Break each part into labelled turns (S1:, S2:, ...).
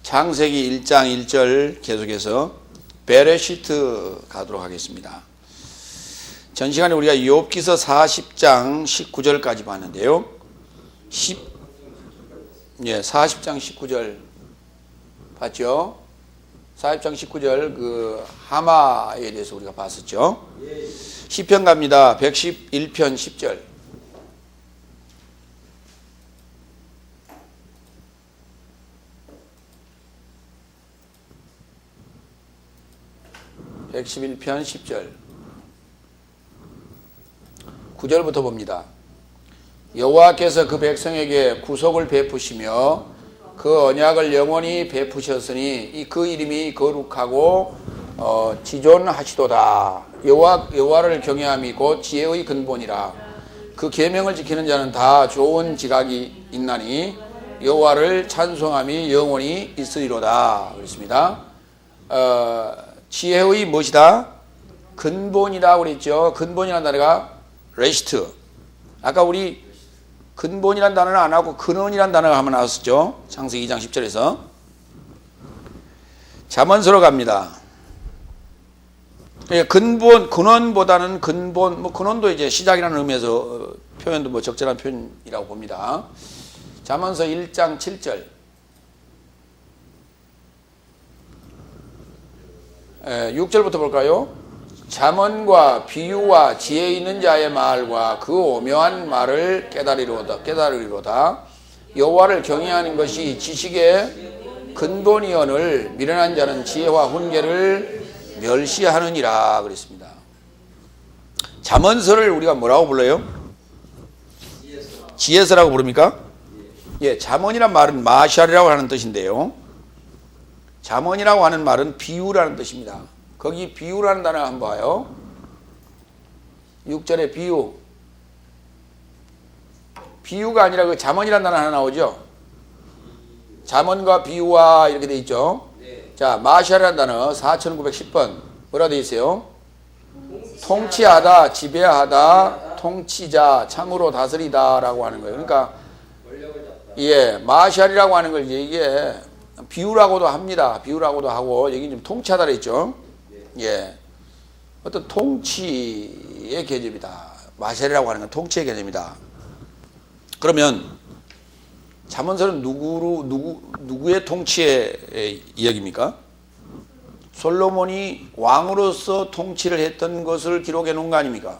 S1: 창세기 1장 1절 계속해서 베레시트 가도록 하겠습니다. 전 시간에 우리가 욥기서 40장 19절까지 봤는데요. 40장 19절 봤죠? 40장 19절 그 하마에 대해서 우리가 봤었죠. 시편 갑니다. 111편 10절. (111편) 10절 9절부터 봅니다. 여호와께서 그 백성에게 구속을 베푸시며 그 언약을 영원히 베푸셨으니 그 이름이 거룩하고 지존하시도다. 여호와를 경외함이 곧 지혜의 근본이라. 그 계명을 지키는 자는 다 좋은 지각이 있나니 여호와를 찬송함이 영원히 있으리로다. 그렇습니다. 지혜의 무엇이다? 근본이라고 그랬죠. 근본이라는 단어가 레시트. 아까 우리 근본이라는 단어는 안 하고 근원이라는 단어가 한번 나왔었죠. 창세기 2장 10절에서. 잠언서로 갑니다. 근본, 근원보다는 근본, 근원도 이제 시작이라는 의미에서 표현도 적절한 표현이라고 봅니다. 잠언서 1장 7절. 6절부터 볼까요? 잠언과 비유와 지혜 있는 자의 말과 그 오묘한 말을 깨달으리로다. 여호와를 경외하는 것이 지식의 근본이언을 미련한 자는 지혜와 훈계를 멸시하느니라 그랬습니다. 잠언서를 우리가 뭐라고 불러요? 지혜서라고 부릅니까? 예, 잠언이란 말은 마샬이라고 하는 뜻인데요. 잠언이라고 하는 말은 비유라는 뜻입니다. 거기 비유라는 단어 한번 봐요. 6절에 비유. 비유가 아니라 그 잠언이라는 단어 하나 나오죠. 잠언과 비유와 이렇게 돼 있죠. 자, 마샬이라는 단어 4910번 뭐라 돼 있어요? 통치하다, 지배하다, 통치자, 참으로 다스리다 라고 하는 거예요. 그러니까 예, 마샬이라고 하는 걸 이게 비유라고도 합니다. 비유라고도 하고 여기 좀 통치하다 그랬죠. 예, 어떤 통치의 개념이다. 마샬이라고 하는 건 통치의 개념이다. 그러면 잠언서는 누구의 통치의 이야기입니까? 솔로몬이 왕으로서 통치를 했던 것을 기록해 놓은 거 아닙니까?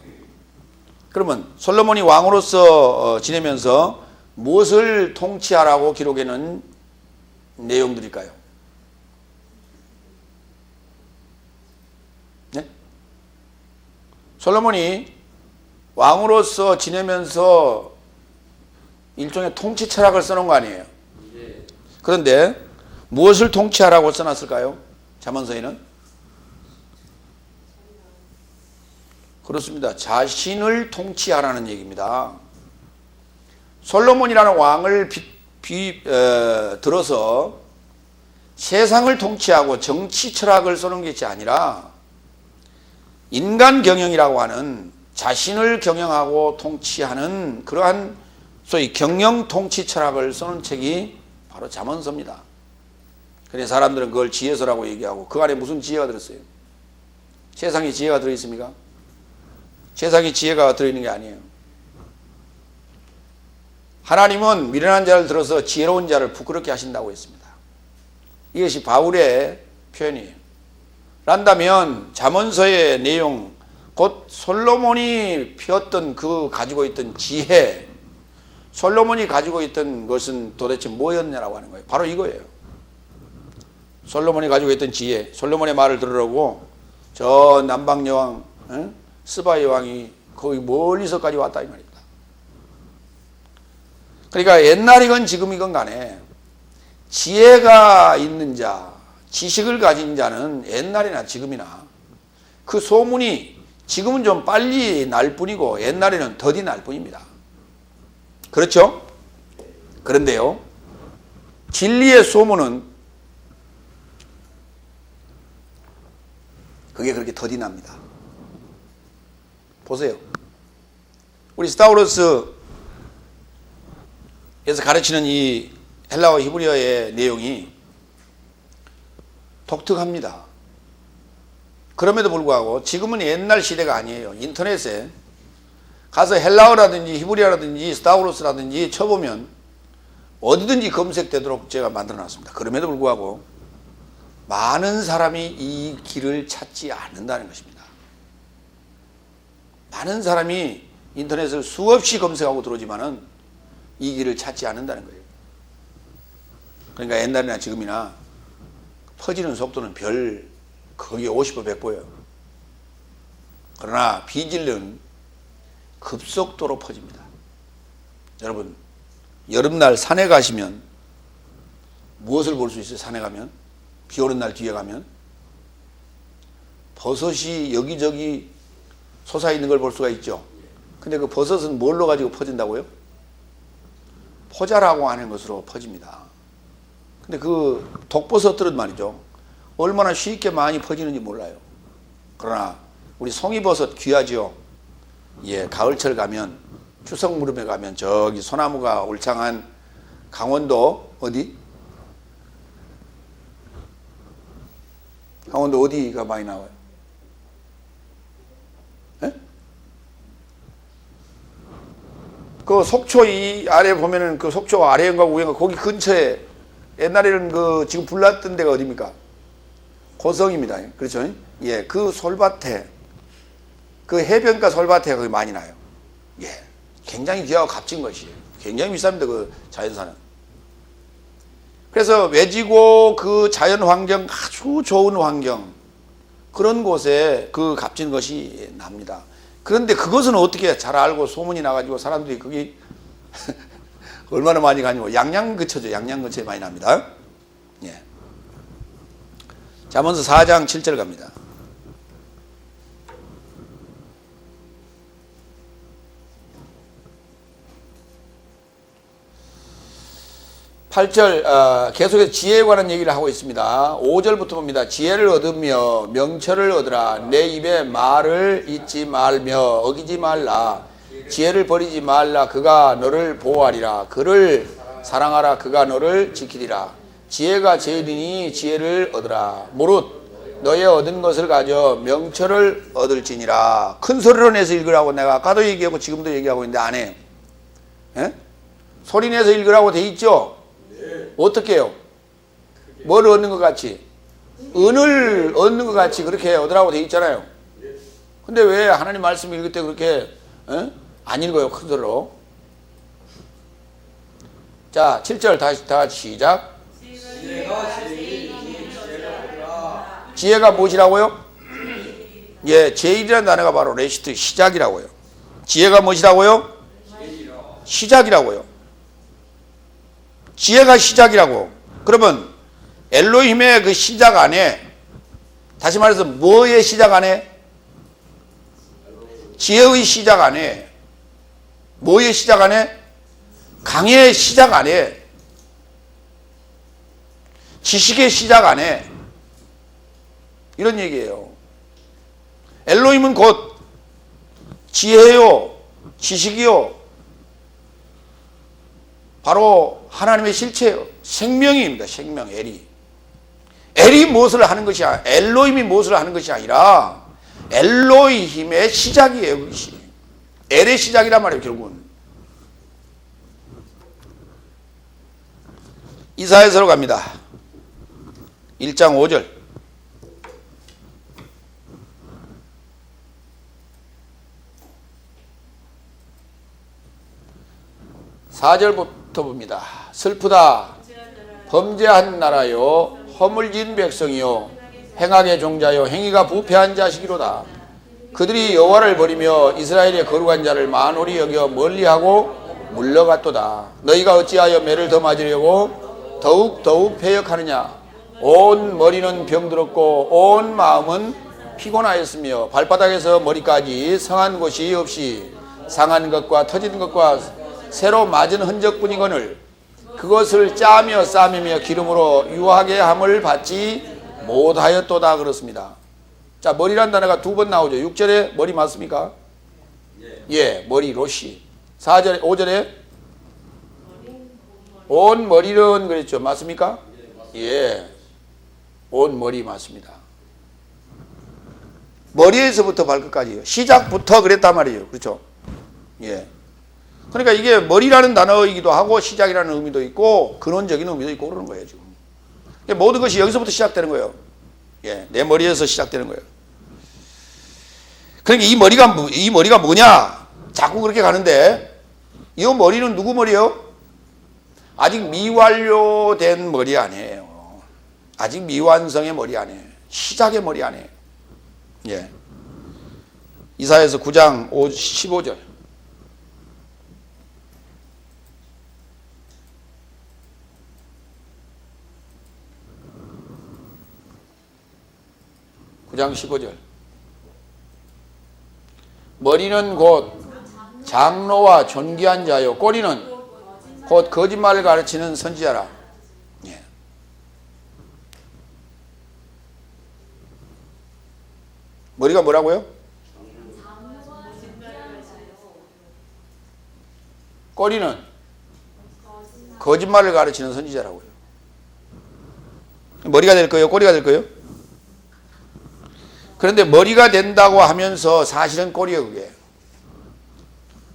S1: 그러면 솔로몬이 왕으로서 지내면서 무엇을 통치하라고 기록해 놓은 내용들일까요? 네? 솔로몬이 왕으로서 지내면서 일종의 통치 철학을 써놓은 거 아니에요? 그런데 무엇을 통치하라고 써놨을까요? 잠언서에는? 그렇습니다. 자신을 통치하라는 얘기입니다. 솔로몬이라는 왕을 들어서 세상을 통치하고 정치 철학을 써놓은 것이 아니라 인간 경영이라고 하는 자신을 경영하고 통치하는 그러한 소위 경영 통치 철학을 써놓은 책이 바로 잠언서입니다. 그래서 사람들은 그걸 지혜서라고 얘기하고 그 안에 무슨 지혜가 들었어요? 세상에 지혜가 들어있습니까? 세상에 지혜가 들어있는 게 아니에요. 하나님은 미련한 자를 들어서 지혜로운 자를 부끄럽게 하신다고 했습니다. 이것이 바울의 표현이에요. 란다면 잠언서의 내용, 곧 솔로몬이 펴었던 그 가지고 있던 지혜, 솔로몬이 가지고 있던 것은 도대체 뭐였냐라고 하는 거예요. 바로 이거예요. 솔로몬이 가지고 있던 지혜, 솔로몬의 말을 들으라고 저 남방 여왕, 스바 여왕이 거기 멀리서까지 왔다 이 말입니다. 그러니까 옛날이건 지금이건 간에 지혜가 있는 자, 지식을 가진 자는 옛날이나 지금이나 그 소문이 지금은 좀 빨리 날 뿐이고 옛날에는 더디 날 뿐입니다. 그렇죠? 그런데요, 진리의 소문은 그게 그렇게 더디 납니다. 보세요. 우리 스타우로스에서 가르치는 이 헬라어 히브리어의 내용이 독특합니다. 그럼에도 불구하고 지금은 옛날 시대가 아니에요. 인터넷에 가서 헬라어라든지 히브리어라든지 스타우로스라든지 쳐보면 어디든지 검색되도록 제가 만들어놨습니다. 그럼에도 불구하고 많은 사람이 이 길을 찾지 않는다는 것입니다. 많은 사람이 인터넷을 수없이 검색하고 들어오지만은 이 길을 찾지 않는다는 거예요. 그러니까 옛날이나 지금이나 퍼지는 속도는 거기에 50보 100보예요. 그러나 비질은 급속도로 퍼집니다. 여러분, 여름날 산에 가시면 무엇을 볼 수 있어요? 산에 가면? 비 오는 날 뒤에 가면? 버섯이 여기저기 솟아있는 걸 볼 수가 있죠. 근데 그 버섯은 뭘로 가지고 퍼진다고요? 포자라고 하는 것으로 퍼집니다. 근데 그 독버섯들은 말이죠, 얼마나 쉽게 많이 퍼지는지 몰라요. 그러나 우리 송이버섯 귀하죠. 예, 가을철 가면, 추석 무렵에 가면 저기 소나무가 울창한 강원도 어디? 강원도 어디가 많이 나와요? 예? 그 속초 이 아래 보면은 그 속초 아래인가 위인가 거기 근처에 옛날에는 그 지금 불났던 데가 어디입니까? 고성입니다. 그렇죠? 예, 그 솔밭에, 그 해변가 솔밭에 거기 많이 나요. 예, 굉장히 귀하고 값진 것이에요. 굉장히 비쌉니다. 그 자연산은. 그래서 외지고 그 자연 환경, 아주 좋은 환경, 그런 곳에 그 값진 것이 납니다. 그런데 그것은 어떻게 잘 알고 소문이 나가지고 사람들이 거기 얼마나 많이 가냐고 양양 근처죠. 양양 근처에 많이 납니다. 예. 잠언서 4장 7절 갑니다. 8절 계속해서 지혜에 관한 얘기를 하고 있습니다. 5절부터 봅니다. 지혜를 얻으며 명철을 얻으라. 내 입에 말을 잊지 말며 어기지 말라. 지혜를 버리지 말라. 그가 너를 보호하리라. 그를 사랑하라. 그가 너를 지키리라. 지혜가 제일이니 지혜를 얻으라. 무릇 너의 얻은 것을 가져 명철을 얻을지니라. 큰 소리로 내서 읽으라고 내가 아까도 얘기하고 지금도 얘기하고 있는데 안 해요. 예? 소리 내서 읽으라고 돼 있죠? 어떻게 해요? 뭘 얻는 것 같이? 은을 얻는 것 같이 그렇게 얻으라고 돼 있잖아요. 근데 왜 하나님 말씀 읽을 때 그렇게 안 읽어요? 큰 소리로. 자, 7절 다시 다 시작. 지혜가 무엇이라고요? 예, 제일이라는 단어가 바로 레시트, 시작이라고요. 지혜가 무엇이라고요? 시작이라고요. 지혜가 시작이라고. 그러면 엘로힘의 그 시작 안에, 다시 말해서 뭐의 시작 안에? 지혜의 시작 안에, 뭐의 시작 안에? 강의 시작 안에, 지식의 시작 안에, 이런 얘기예요. 엘로힘은 곧 지혜요, 지식이요, 바로 하나님의 실체예요. 생명입니다. 생명, 엘이. 엘이 무엇을 하는 것이 아니라, 엘로힘이 무엇을 하는 것이 아니라 엘로힘의 시작이에요. 그것이 엘의 시작이란 말이에요. 결국은 이사야서로 갑니다. 1장 5절. (4절부터) 봅니다. 슬프다. 범죄한 나라요, 허물진 백성이요, 행악의 종자요, 행위가 부패한 자식이로다. 그들이 여호와를 버리며 이스라엘의 거룩한 자를 만홀히 여겨 멀리하고 물러갔도다. 너희가 어찌하여 매를 더 맞으려고 더욱 패역하느냐. 온 머리는 병들었고 온 마음은 피곤하였으며 발바닥에서 머리까지 성한 곳이 없이 상한 것과 터진 것과 새로 맞은 흔적뿐이거늘 그것을 짜며 싸매며 기름으로 유하게 함을 받지 못하였도다. 그렇습니다. 자, 머리란 단어가 두 번 나오죠. 6절에 머리 맞습니까? 예, 머리 로시. 4절에 5절에 온 머리는 그랬죠. 맞습니까? 예. 온 머리 맞습니다. 머리에서부터 발끝까지요. 시작부터 그랬단 말이에요. 그렇죠? 예. 그러니까 이게 머리라는 단어이기도 하고 시작이라는 의미도 있고 근원적인 의미도 있고 그러는 거예요, 지금. 모든 것이 여기서부터 시작되는 거예요. 예. 내 머리에서 시작되는 거예요. 그러니까 이 머리가 뭐냐? 자꾸 그렇게 가는데 이 머리는 누구 머리요? 아직 미완료된 머리 아니에요. 아직 미완성의 머리 아니에요. 시작의 머리 아니에요. 예. 이사야서 9장 15절. (9장 15절) 머리는 곧 장로와 존귀한 자요 꼬리는 곧 거짓말을 가르치는 선지자라. 예. 머리가 뭐라고요? 꼬리는 거짓말을 가르치는 선지자라고요. 머리가 될 거예요? 꼬리가 될 거예요? 그런데 머리가 된다고 하면서 사실은 꼬리예요, 그게.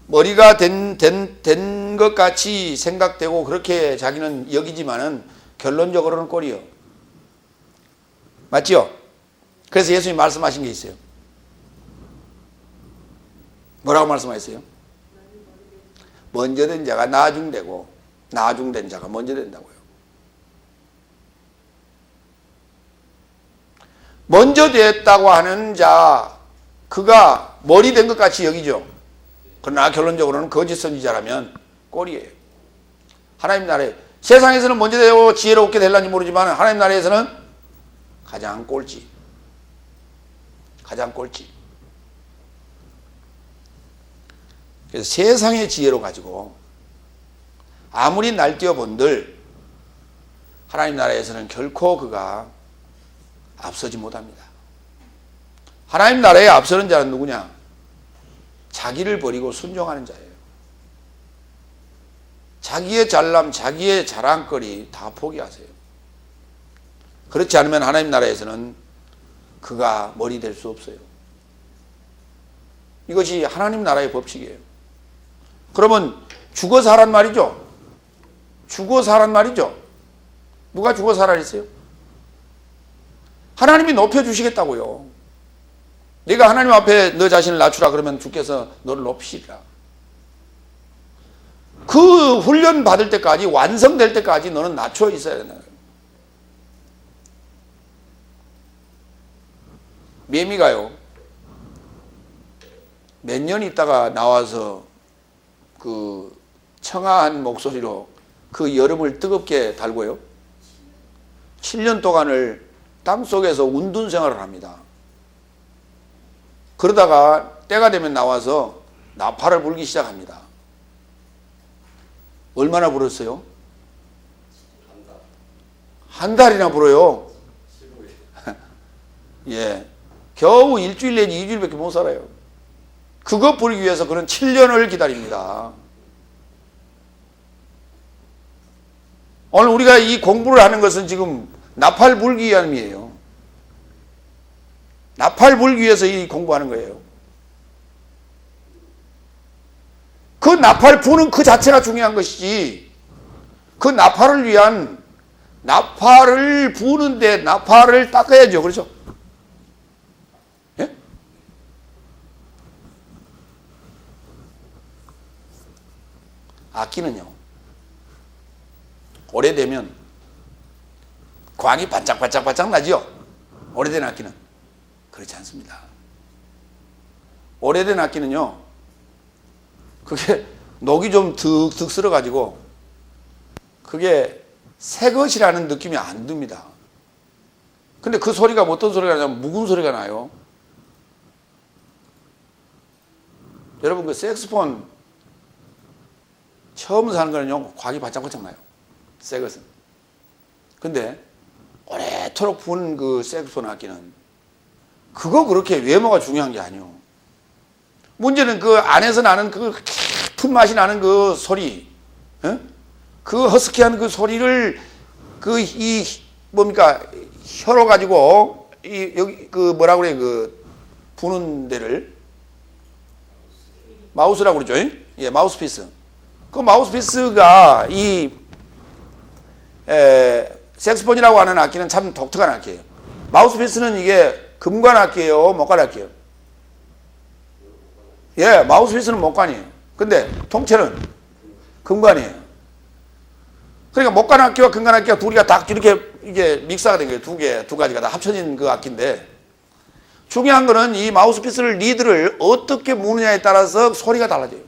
S1: 머리가 된 것 같이 생각되고 그렇게 자기는 여기지만은 결론적으로는 꼬리요. 맞죠? 그래서 예수님이 말씀하신 게 있어요. 뭐라고 말씀하셨어요? 먼저 된 자가 나중되고 나중된 자가 먼저 된다고요. 먼저 됐다고 하는 자, 그가 머리 된 것 같이 여기죠. 그러나 결론적으로는 거짓 선지자라면 꼬리예요. 하나님 나라에 세상에서는 먼저 되고 지혜롭게 될런지 모르지만 하나님 나라에서는 가장 꼴찌. 가장 꼴찌. 그래서 세상의 지혜로 가지고 아무리 날뛰어 본들 하나님 나라에서는 결코 그가 앞서지 못합니다. 하나님 나라에 앞서는 자는 누구냐? 자기를 버리고 순종하는 자예요. 자기의 잘남, 자기의 자랑거리 다 포기하세요. 그렇지 않으면 하나님 나라에서는 그가 머리 될 수 없어요. 이것이 하나님 나라의 법칙이에요. 그러면 죽어 사란 말이죠. 죽어 사란 말이죠. 누가 죽어 사라 했어요? 하나님이 높여주시겠다고요. 네가 하나님 앞에 너 자신을 낮추라 그러면 주께서 너를 높이시리라. 그 훈련 받을 때까지, 완성될 때까지 너는 낮춰 있어야 된다. 매미가요, 몇 년 있다가 나와서 그 청아한 목소리로 그 여름을 뜨겁게 달고요, 7년 동안을 땅속에서 운둔 생활을 합니다. 그러다가 때가 되면 나와서 나팔을 불기 시작합니다. 얼마나 불었어요? 한 달이나 불어요. 예. 겨우 일주일 내지 2주일밖에 못 살아요. 그거 불기 위해서 그는 7년을 기다립니다. 오늘 우리가 이 공부를 하는 것은 지금 나팔 불기 위함이에요. 나팔 불기 위해서 이 공부하는 거예요. 그 나팔 부는 그 자체가 중요한 것이지, 그 나팔을 위한, 나팔을 부는데 나팔을 닦아야죠. 그렇죠? 예? 악기는요, 오래되면 광이 반짝반짝반짝 나죠? 오래된 악기는. 그렇지 않습니다. 오래된 악기는요, 그게 녹이 좀 득득 쓸어가지고 그게 새 것이라는 느낌이 안 듭니다. 근데 그 소리가 어떤 소리가 나냐면 묵은 소리가 나요. 여러분, 그 색스폰 처음 사는 거는요, 광이 반짝반짝 나요. 새 것은. 근데 오래도록 부는 그 색스폰 악기는 그거 그렇게 외모가 중요한 게 아니에요. 문제는 그 안에서 나는 그 깊은 맛이 나는 그 소리, 그 허스키한 그 소리를 뭡니까, 혀로 가지고 여기 그 뭐라 그래 그 부는 데를 마우스라고 그러죠. 예, 마우스피스. 그 마우스피스가 이 색스폰이라고 하는 악기는 참 독특한 악기예요. 마우스피스는 이게 금관 악기예요, 목관 악기예요. 예, 마우스피스는 목관이에요. 근데 통째는 금관이에요. 그러니까 목관 악기와 금관 악기가 둘이가 딱 이렇게 이게 믹스가 된 거예요. 두 가지가 다 합쳐진 그 악기인데, 중요한 거는 이 마우스피스를 리드를 어떻게 무느냐에 따라서 소리가 달라져요.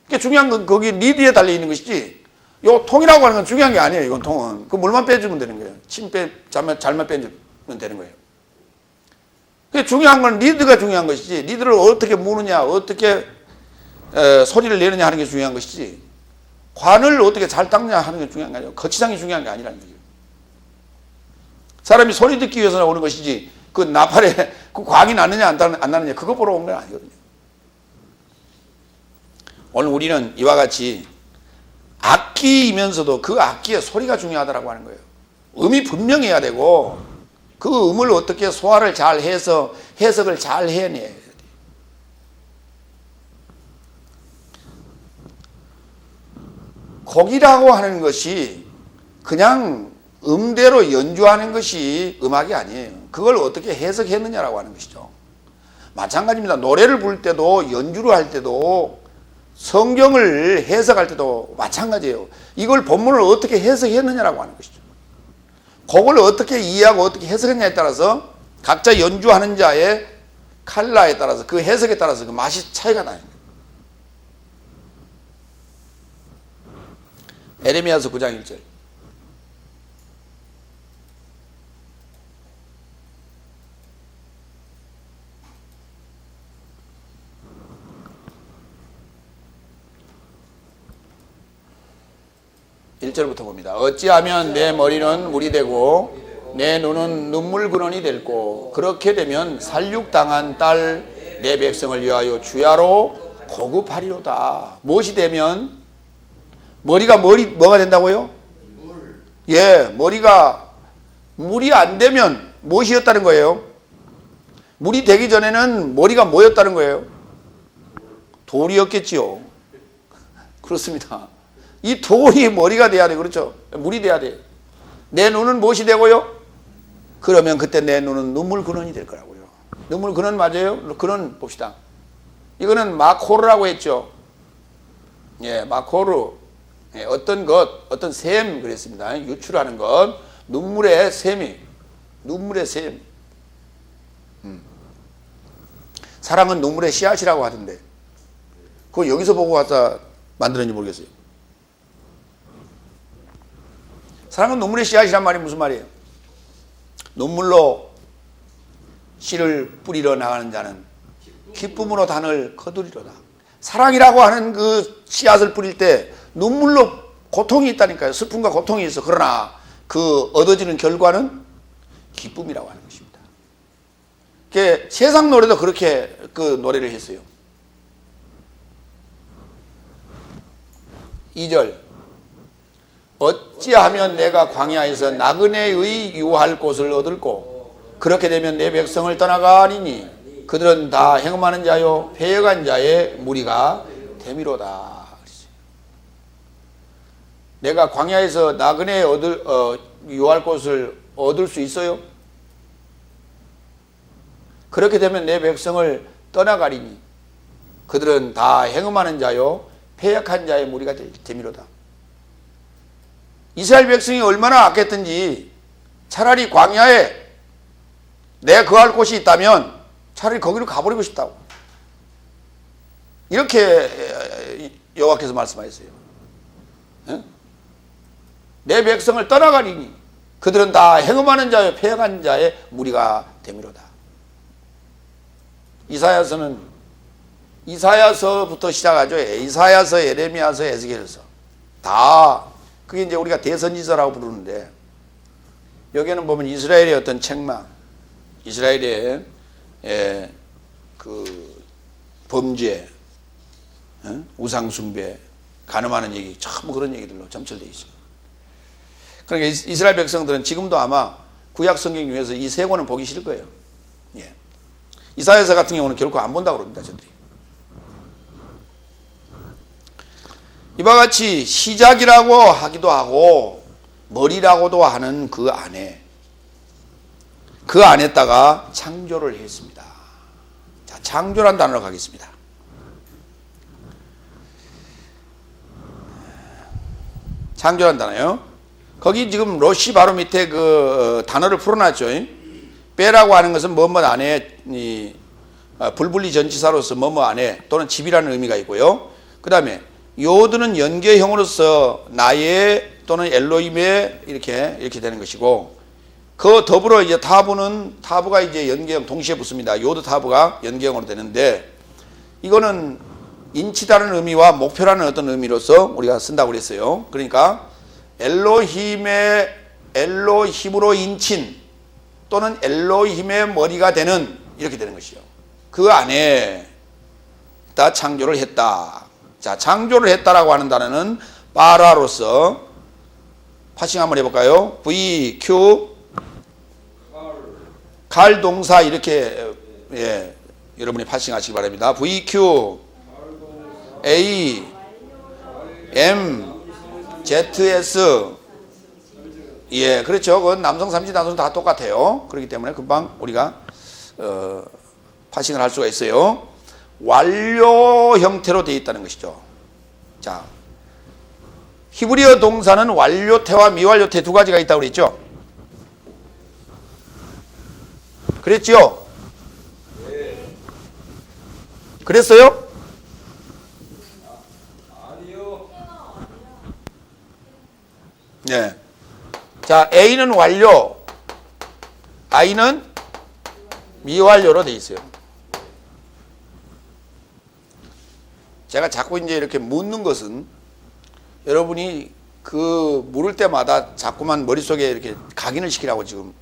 S1: 그러니까 중요한 건 거기 리드에 달려 있는 것이지, 요 통이라고 하는 건 중요한 게 아니에요. 이건 통은 그 물만 빼주면 되는 거예요. 잘만 빼주면 되는 거예요. 그러니까 중요한 건 리드가 중요한 것이지, 리드를 어떻게 무느냐, 어떻게 소리를 내느냐 하는 게 중요한 것이지, 관을 어떻게 잘 닦냐 하는 게 중요한 게 아니에요. 거치장이 중요한 게 아니라는 거죠. 사람이 소리 듣기 위해서 오는 것이지, 그 나팔에 그 광이 나느냐 안 나느냐 그거 보러 온 건 아니거든요. 오늘 우리는 이와 같이 악기이면서도 그 악기의 소리가 중요하다고 하는 거예요. 음이 분명해야 되고, 그 음을 어떻게 소화를 잘 해서 해석을 잘 해내야 돼요. 곡이라고 하는 것이 그냥 음대로 연주하는 것이 음악이 아니에요. 그걸 어떻게 해석했느냐라고 하는 것이죠. 마찬가지입니다. 노래를 부를 때도, 연주를 할 때도, 성경을 해석할 때도 마찬가지예요. 이걸 본문을 어떻게 해석했느냐라고 하는 것이죠. 곡을 어떻게 이해하고 어떻게 해석했냐에 따라서 각자 연주하는 자의 칼라에 따라서, 그 해석에 따라서 그 맛이 차이가 나요. 에레미야서 9장 1절. (1절부터) 봅니다. 어찌하면 내 머리는 물이 되고 내 눈은 눈물 근원이 될꼬, 그렇게 되면 살육당한 딸 내 백성을 위하여 주야로 고급하리로다. 무엇이 되면? 뭐가 된다고요? 예, 머리가 물이 안 되면 무엇이었다는 거예요? 물이 되기 전에는 머리가 뭐였다는 거예요? 돌이었겠지요. 그렇습니다. 이 돌이 머리가 돼야 돼. 그렇죠? 물이 돼야 돼. 내 눈은 무엇이 되고요? 그러면 그때 내 눈은 눈물 근원이 될 거라고요. 눈물 근원 맞아요? 근원 봅시다. 이거는 마코르라고 했죠. 예, 마코르. 예, 어떤 것, 어떤 샘 그랬습니다. 유출하는 것. 눈물의 샘이. 눈물의 샘. 사랑은 눈물의 씨앗이라고 하던데, 그거 여기서 보고 갖다 만들었는지 모르겠어요. 사랑은 눈물의 씨앗이란 말이 무슨 말이에요? 눈물로 씨를 뿌리러 나가는 자는 기쁨으로 단을 거두리로다. 사랑이라고 하는 그 씨앗을 뿌릴 때 눈물로 고통이 있다니까요. 슬픔과 고통이 있어. 그러나 그 얻어지는 결과는 기쁨이라고 하는 것입니다. 세상 노래도 그렇게 그 노래를 했어요. 2절. 어찌하면 내가 광야에서 나그네의 유할 곳을 얻을꼬, 그렇게 되면 내 백성을 떠나가리니 그들은 다 행음하는 자요 패역한 자의 무리가 됨이로다. 내가 광야에서 나그네 유할 곳을 얻을 수 있어요? 그렇게 되면 내 백성을 떠나가리니 그들은 다 행음하는 자요 패역한 자의 무리가 됨이로다. 이스라엘 백성이 얼마나 악했든지 차라리 광야에 내 거할 곳이 있다면 차라리 거기로 가버리고 싶다고, 이렇게 여호와께서 말씀하셨어요. 내 백성을 떠나가리니 그들은 다 행음하는 자요 패역한 자의 무리가 됨이로다. 이사야서부터 시작하죠. 이사야서, 예레미야서, 에스겔서 다 그게 이제 우리가 대선지서라고 부르는데, 여기에는 보면 이스라엘의 어떤 책망, 이스라엘의 그 범죄, 우상숭배, 간음하는 얘기, 전부 그런 얘기들로 점철되어 있어요. 그러니까 이스라엘 백성들은 지금도 아마 구약 성경 중에서 이 세 권은 보기 싫을 거예요. 예. 이사야서 같은 경우는 결코 안 본다고 그럽니다. 저들이. 이와 같이 시작이라고 하기도 하고 머리라고도 하는 그 안에다가 창조를 했습니다. 자, 창조란 단어로 가겠습니다. 창조란 단어요. 거기 지금 로시 바로 밑에 그 단어를 풀어놨죠. 빼라고 하는 것은 뭐뭐 안에 불분리 전치사로서 뭐뭐 안에 또는 집이라는 의미가 있고요. 그 다음에 요드는 연계형으로서 나의 또는 엘로힘의 이렇게 되는 것이고, 그 더불어 이제 타부가 이제 연계형 동시에 붙습니다. 요드 타부가 연계형으로 되는데, 이거는 인치다는 의미와 목표라는 어떤 의미로서 우리가 쓴다고 그랬어요. 그러니까 엘로힘으로 인친 또는 엘로힘의 머리가 되는, 이렇게 되는 것이죠. 그 안에 다 창조를 했다. 자, 창조를 했다라고 하는 단어는 바라로서 파싱 한번 해볼까요? V, Q, 갈 동사 이렇게 여러분이 파싱 하시기 바랍니다. V, Q, A, M, Z, S. 예, 그렇죠. 그건 남성, 삼지, 단수는 다 똑같아요. 그렇기 때문에 금방 우리가 파싱을 할 수가 있어요. 완료 형태로 되어 있다는 것이죠. 자, 히브리어 동사는 완료태와 미완료태 두 가지가 있다고 그랬죠? 그랬죠? 그랬어요?
S2: 아니요.
S1: 네. 자, A는 완료, I는 미완료로 되어 있어요. 제가 자꾸 이제 이렇게 묻는 것은 여러분이 그 물을 때마다 자꾸만 머릿속에 이렇게 각인을 시키라고 지금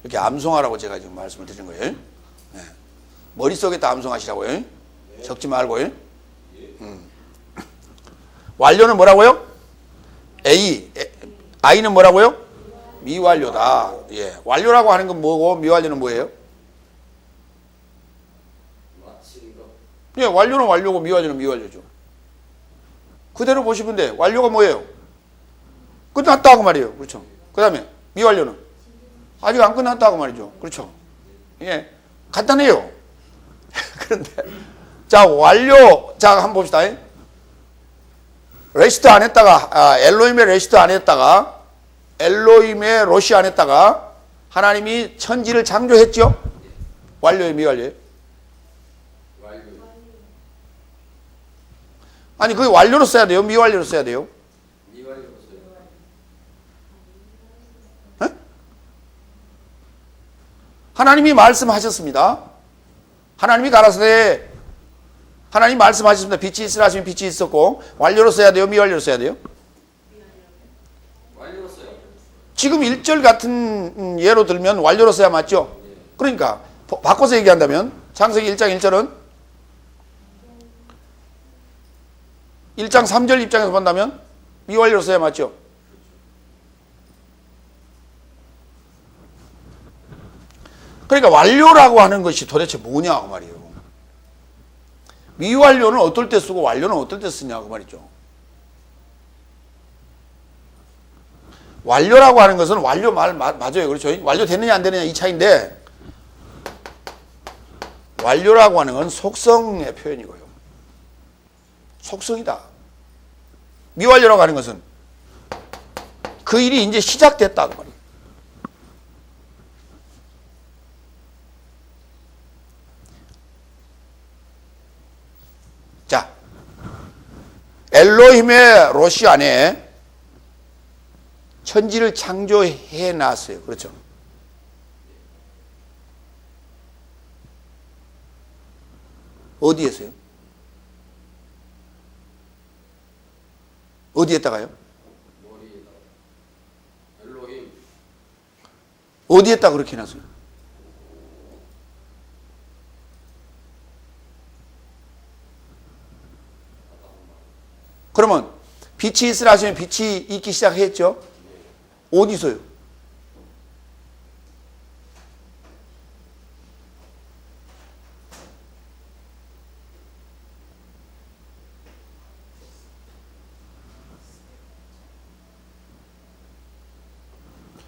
S1: 이렇게 암송하라고 제가 지금 말씀을 드리는 거예요. 네. 머릿속에다 암송하시라고요. 적지 말고요. 완료는 뭐라고요? I는 뭐라고요? 미완료다. 예. 완료라고 하는 건 뭐고 미완료는 뭐예요? 예, 완료는 완료고 미완료는 미완료죠. 그대로 보시면 돼. 완료가 뭐예요? 끝났다고 말이에요. 그렇죠. 그 다음에 미완료는 아직 안 끝났다고 말이죠. 그렇죠. 예, 간단해요. 그런데 자, 완료. 자, 한번 봅시다. 레시트 안 했다가 엘로힘의 레시트 안 했다가 엘로힘의 로시 안 했다가 하나님이 천지를 창조했죠. 완료예요, 미완료예요? 아니, 그게 완료로 써야 돼요? 미완료로 써야 돼요?
S2: 미완료로 써요.
S1: 네? 하나님이 말씀하셨습니다. 하나님이 가라사대 하나님 말씀하셨습니다. 빛이 있으라 하시면 빛이 있었고, 완료로 써야 돼요? 미완료로 써야 돼요?
S2: 완료로 써요.
S1: 지금 1절 같은 예로 들면 완료로 써야 맞죠? 그러니까 바꿔서 얘기한다면 창세기 1장 1절은 1장 3절 입장에서 본다면 미완료로 써야 맞죠? 그러니까 완료라고 하는 것이 도대체 뭐냐고 말이에요. 미완료는 어떨 때 쓰고 완료는 어떨 때 쓰냐고 말이죠. 완료라고 하는 것은 완료 말 맞아요. 그렇죠? 완료됐느냐 안 되느냐 이 차이인데, 완료라고 하는 건 속성의 표현이고요. 속성이다. 미완료라고 하는 것은 그 일이 이제 시작됐다고 말이에요. 자, 엘로힘의 로시 안에 천지를 창조해 놨어요. 그렇죠? 어디에서요? 어디에다가요?
S2: 머리에다가. 엘로힘.
S1: 어디에다 그렇게 해놨어요? 그러면 빛이 있으라 하시면 빛이 있기 시작했죠? 어디서요?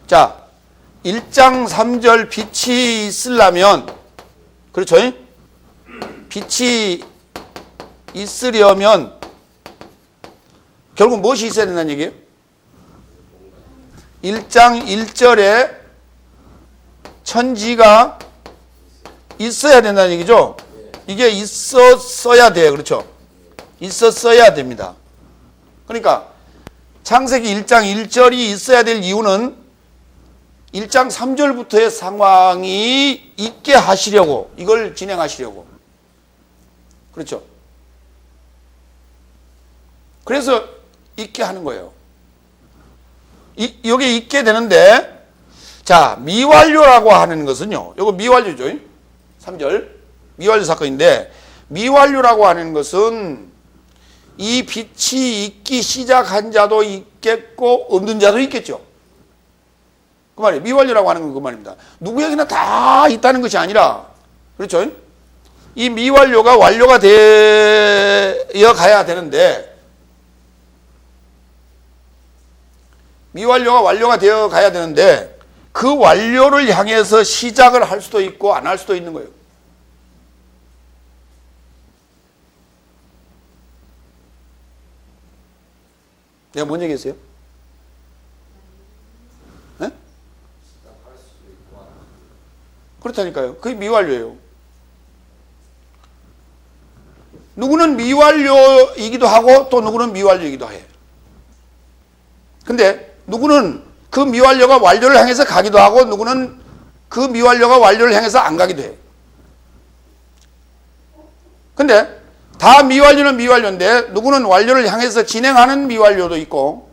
S1: 자, 1장 3절 빛이 있으려면, 그렇죠? 빛이 있으려면 결국 무엇이 있어야 된다는 얘기예요? 1장 1절에 천지가 있어야 된다는 얘기죠? 이게 있었어야 돼요. 그렇죠? 있었어야 됩니다. 그러니까 창세기 1장 1절이 있어야 될 이유는 1장 3절부터의 상황이 있게 하시려고, 이걸 진행하시려고. 그렇죠? 그래서 있게 하는 거예요. 여기 있게 되는데, 자, 미완료라고 하는 것은요, 이거 미완료죠? 3절. 미완료 사건인데, 미완료라고 하는 것은 이 빛이 있기 시작한 자도 있겠고, 없는 자도 있겠죠. 그 말이에요. 미완료라고 하는 건 그 말입니다. 누구에게나 다 있다는 것이 아니라, 그렇죠? 이 미완료가 완료가 되어 가야 되는데, 미완료가 완료가 되어 가야 되는데, 그 완료를 향해서 시작을 할 수도 있고, 안 할 수도 있는 거예요. 내가 뭔 얘기했어요? 네? 그렇다니까요. 그게 미완료예요. 누구는 미완료이기도 하고 또 누구는 미완료이기도 해. 근데 누구는 그 미완료가 완료를 향해서 가기도 하고 누구는 그 미완료가 완료를 향해서 안 가기도 해. 근데 다 미완료는 미완료인데 누구는 완료를 향해서 진행하는 미완료도 있고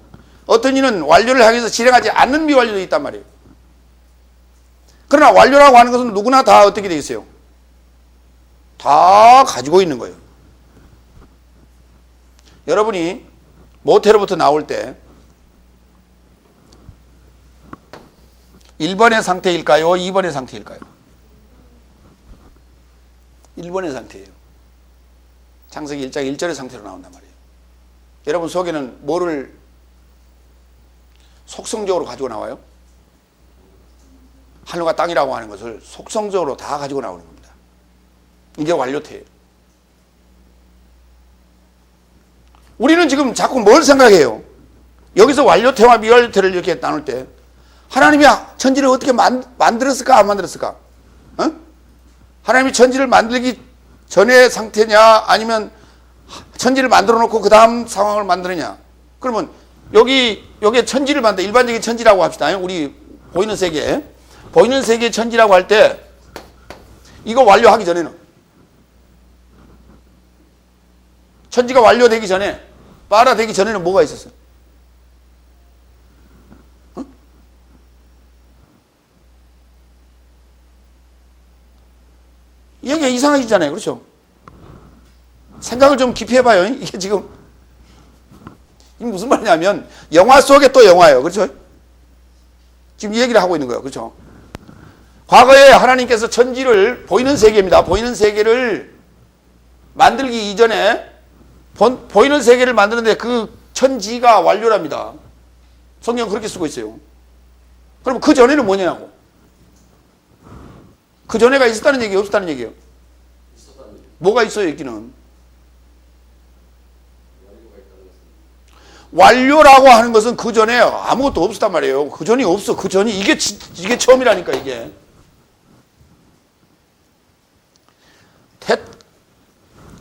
S1: 어떤 이는 완료를 향해서 진행하지 않는 미완료도 있단 말이에요. 그러나 완료라고 하는 것은 누구나 다 어떻게 되어 있어요? 다 가지고 있는 거예요. 여러분이 모태로부터 나올 때 1번의 상태일까요? 2번의 상태일까요? 1번의 상태예요. 창세기 1장 1절의 상태로 나온단 말이에요. 여러분 속에는 뭐를 속성적으로 가지고 나와요? 하늘과 땅이라고 하는 것을 속성적으로 다 가지고 나오는 겁니다. 이게 완료태예요. 우리는 지금 자꾸 뭘 생각해요? 여기서 완료태와 미완료태를 이렇게 나눌 때 하나님이 천지를 어떻게 만들었을까 안 만들었을까? 어? 하나님이 천지를 만들기 전의 상태냐 아니면 천지를 만들어 놓고 그 다음 상황을 만드느냐? 그러면 여기에 천지를 만들 일반적인 천지라고 합시다. 우리 보이는 세계 천지라고 할 때 이거 완료하기 전에는 천지가 완료되기 전에 빨아되기 전에는 뭐가 있었어요? 어? 이게 이상해지잖아요. 그렇죠? 생각을 좀 깊이 해봐요. 이게 지금 이게 무슨 말이냐면 영화 속에 또 영화예요. 그렇죠? 지금 이 얘기를 하고 있는 거예요. 그렇죠? 과거에 하나님께서 천지를 보이는 세계입니다. 보이는 세계를 만들기 이전에 보이는 세계를 만드는데 그 천지가 완료랍니다. 성경 그렇게 쓰고 있어요. 그럼 그 전에는 뭐냐고? 그 전에가 있었다는 얘기예요? 없었다는 얘기예요? 뭐가 있어요? 있기는? 완료라고 하는 것은 그 전에 아무것도 없었단 말이에요. 그 전이 없어. 그 전이 이게 처음이라니까 이게.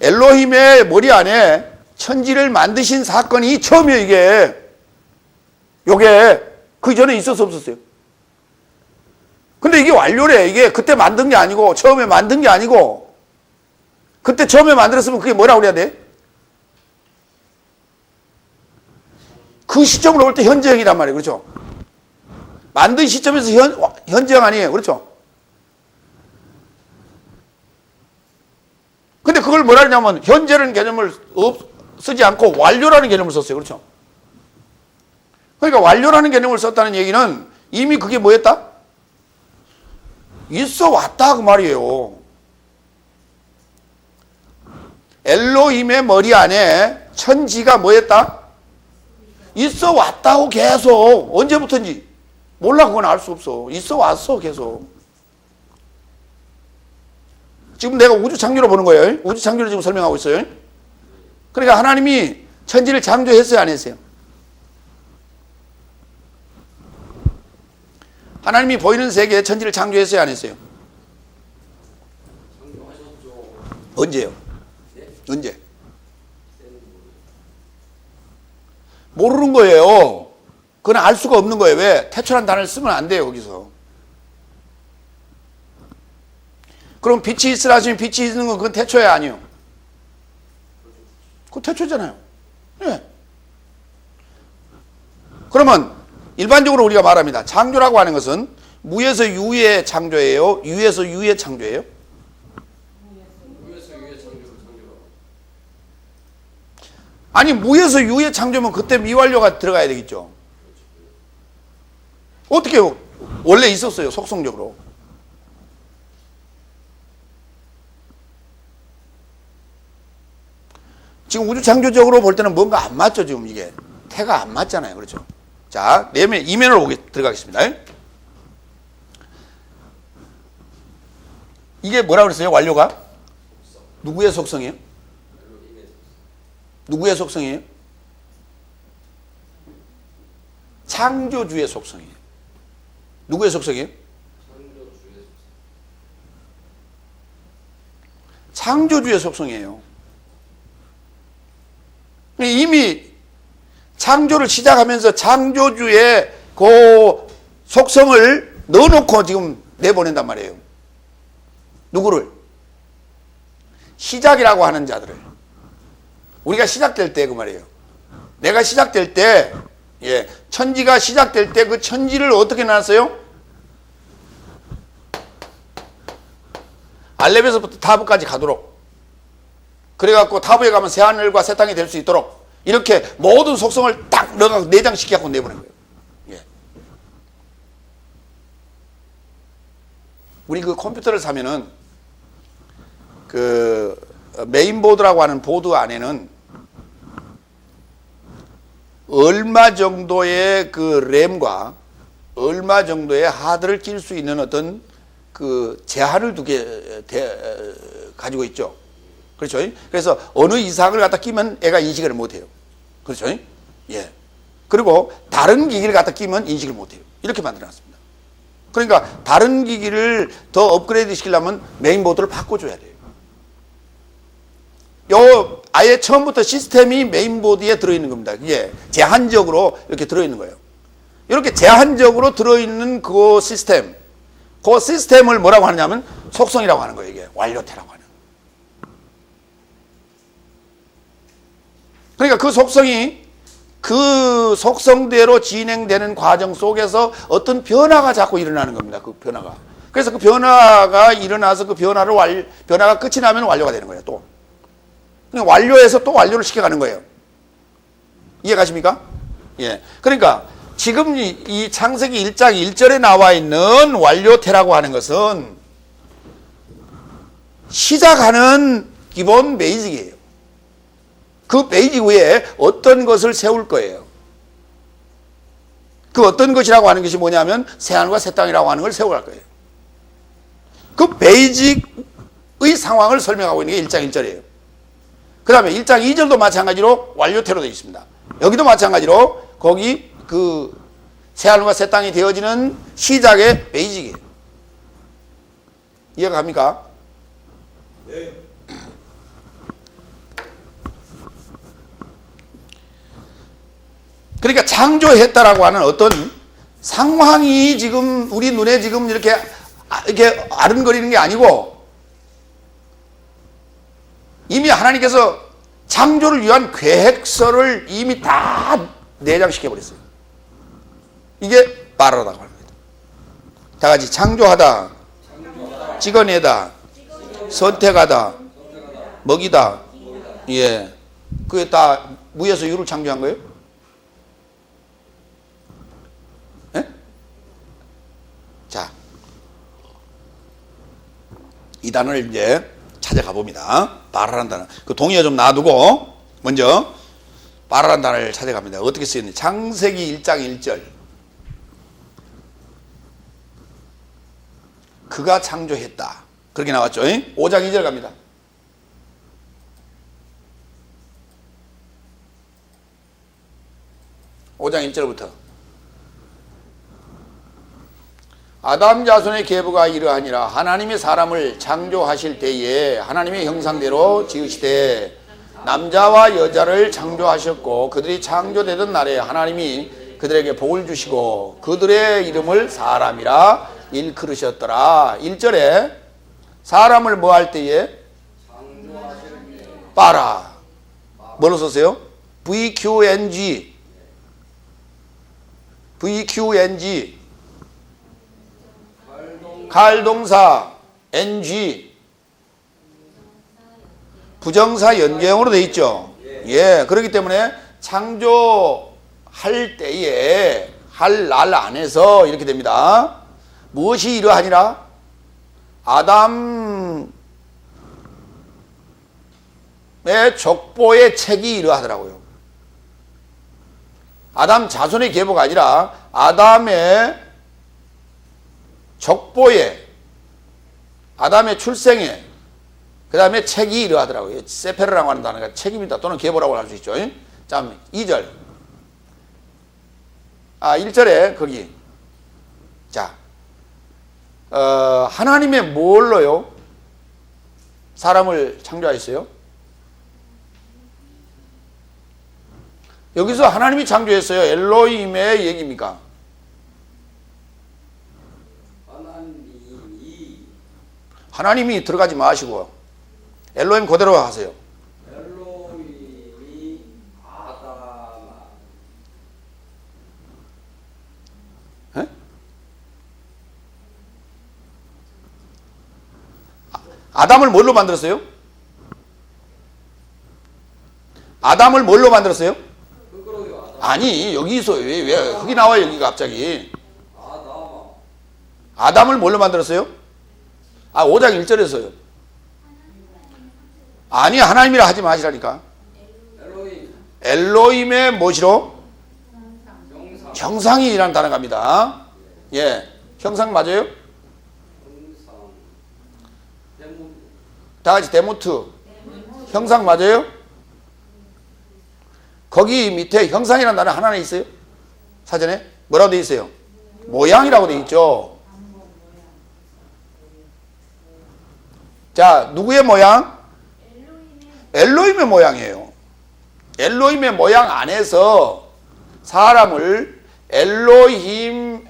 S1: 엘로힘의 머리 안에 천지를 만드신 사건이 처음이에요. 이게 그 전에 있었어 없었어요? 근데 이게 완료래. 이게 그때 만든 게 아니고 처음에 만든 게 아니고 그때 처음에 만들었으면 그게 뭐라고 그래야 돼? 그 시점으로 올 때 현재형이란 말이에요. 그렇죠? 만든 시점에서 현재형 아니에요. 그렇죠? 근데 그걸 뭐라 하냐면 현재라는 개념을 쓰지 않고 완료라는 개념을 썼어요. 그렇죠? 그러니까 완료라는 개념을 썼다는 얘기는 이미 그게 뭐였다? 있어 왔다 그 말이에요. 엘로힘의 머리 안에 천지가 뭐였다? 있어 왔다고 계속. 언제부터인지 몰라. 그건 알 수 없어. 있어 왔어 계속. 지금 내가 우주 창조를 보는 거예요. 우주 창조를 지금 설명하고 있어요. 그러니까 하나님이 천지를 창조했어요, 안 했어요? 하나님이 보이는 세계에 천지를 창조했어요, 안 했어요?
S2: 창조하셨죠.
S1: 언제요?
S2: 네?
S1: 언제? 모르는 거예요. 그건 알 수가 없는 거예요. 왜? 태초란 단어를 쓰면 안 돼요, 거기서. 그럼 빛이 있으라 하시면 빛이 있는 건 그건 태초야, 아니요? 그건 태초잖아요. 네. 그러면 일반적으로 우리가 말합니다. 창조라고 하는 것은 무에서 유의 창조예요? 유에서 유의 창조예요?
S2: 무에서 유의 창조를 창조하고.
S1: 아니, 무에서 유의 창조면 그때 미완료가 들어가야 되겠죠. 어떻게 원래 있었어요, 속성적으로. 지금 우주 창조적으로 볼 때는 뭔가 안 맞죠, 지금 이게. 태가 안 맞잖아요. 그렇죠? 자, 내면, 이면으로 들어가겠습니다. 이게 뭐라 그랬어요, 완료가? 누구의 속성이에요? 누구의 속성이에요? 창조주의 속성이에요. 누구의 속성이에요? 창조주의 속성이에요. 이미 창조를 시작하면서 창조주의 그 속성을 넣어놓고 지금 내보낸단 말이에요. 누구를? 시작이라고 하는 자들을. 우리가 시작될 때 그 말이에요. 내가 시작될 때, 예, 천지가 시작될 때 그 천지를 어떻게 나눴어요? 알렙에서부터 타브까지 가도록. 그래갖고 타브에 가면 새하늘과 새 땅이 될 수 있도록 이렇게 모든 속성을 딱 넣어갖고 내장시켜갖고 내보낸 거예요. 예. 우리 그 컴퓨터를 사면은 그 메인보드라고 하는 보드 안에는 얼마 정도의 그 램과 얼마 정도의 하드를 낄 수 있는 어떤 그 제한을 가지고 있죠. 그렇죠? 그래서 어느 이상을 갖다 끼면 애가 인식을 못해요. 그렇죠? 예. 그리고 다른 기기를 갖다 끼면 인식을 못해요. 이렇게 만들어놨습니다. 그러니까 다른 기기를 더 업그레이드 시키려면 메인보드를 바꿔줘야 돼요. 요 아예 처음부터 시스템이 메인보드에 들어있는 겁니다. 그게 제한적으로 이렇게 들어있는 거예요. 이렇게 제한적으로 들어있는 그 시스템을 뭐라고 하느냐면 속성이라고 하는 거예요. 이게 완료태라고 하는. 그러니까 그 속성이 그 속성대로 진행되는 과정 속에서 어떤 변화가 자꾸 일어나는 겁니다. 그 변화가. 그래서 그 변화가 일어나서 그 변화가 끝이 나면 완료가 되는 거예요. 또. 그러니까 완료해서 또 완료를 시켜가는 거예요. 이해가십니까? 예. 그러니까 지금 이 창세기 1장 1절에 나와 있는 완료태라고 하는 것은 시작하는 기본 베이직이에요. 그 베이직 위에 어떤 것을 세울 거예요. 그 어떤 것이라고 하는 것이 뭐냐면 새하늘과 새 땅이라고 하는 걸 세워갈 거예요. 그 베이직의 상황을 설명하고 있는 게 1장 1절이에요. 그 다음에 1장 2절도 마찬가지로 완료태로 되어 있습니다. 여기도 마찬가지로 거기 그 새하늘과 새 땅이 되어지는 시작의 베이직이에요. 이해가 갑니까?
S2: 네.
S1: 그러니까 창조했다라고 하는 어떤 상황이 지금 우리 눈에 지금 이렇게 아른거리는 게 아니고 이미 하나님께서 창조를 위한 계획서를 이미 다 내장시켜 버렸어요. 이게 빠르다고 합니다. 다 같이 창조하다, 찍어내다, 선택하다, 먹이다. 예, 그게 다 무에서 유를 창조한 거예요. 이 단어를 이제 찾아가 봅니다. 바라라는 단어. 그 동의어 좀 놔두고 먼저 바라라는 단어를 찾아갑니다. 어떻게 쓰였는지. 창세기 1장 1절. 그가 창조했다. 그렇게 나왔죠. 5장 2절 갑니다. (5장 1절부터) 아담 자손의 계보가 이러하니라. 하나님이 사람을 창조하실 때에 하나님의 형상대로 지으시되 남자와 여자를 창조하셨고 그들이 창조되던 날에 하나님이 그들에게 복을 주시고 그들의 이름을 사람이라 일컬으셨더라. 1절에 사람을 뭐 할 때에? 빠라. 뭐로 썼어요? VQNG. VQNG. 갈동사 NG. 부정사 연계형으로 되어 있죠. 예, 그렇기 때문에 창조할 때에 할 날 안에서 이렇게 됩니다. 무엇이 이러하니라? 아담의 족보의 책이 이러하더라고요. 아담 자손의 계보가 아니라 아담의 족보에, 아담의 출생에, 그 다음에 책이 이러하더라고요. 세페르라고 하는 단어가 책입니다. 또는 계보라고 할 수 있죠. 자, 2절. 1절에 거기. 자, 하나님의 뭘로요? 사람을 창조하였어요? 여기서 하나님이 창조했어요. 엘로힘의 얘기입니까? 하나님이 들어가지 마시고 엘로힘 그대로 하세요.
S2: 엘로힘이 아담아.
S1: 에? 아담을 뭘로 만들었어요? 아담을 뭘로 만들었어요? 아니, 여기서 왜 거기 나와요, 여기가 갑자기. 아담을 뭘로 만들었어요? 5장 1절에서요. 아니, 하나님이라 하지 마시라니까. 엘로힘의 무엇이로? 형상이라는 단어가 갑니다. 예, 형상 맞아요? 다 같이 데모트. 형상 맞아요? 거기 밑에 형상이라는 단어 하나는 있어요? 사전에? 뭐라고 되어 있어요? 모양이라고 되어 있죠. 자, 누구의 모양? 엘로힘의 모양이에요. 엘로힘의 모양 안에서 사람을 엘로힘으로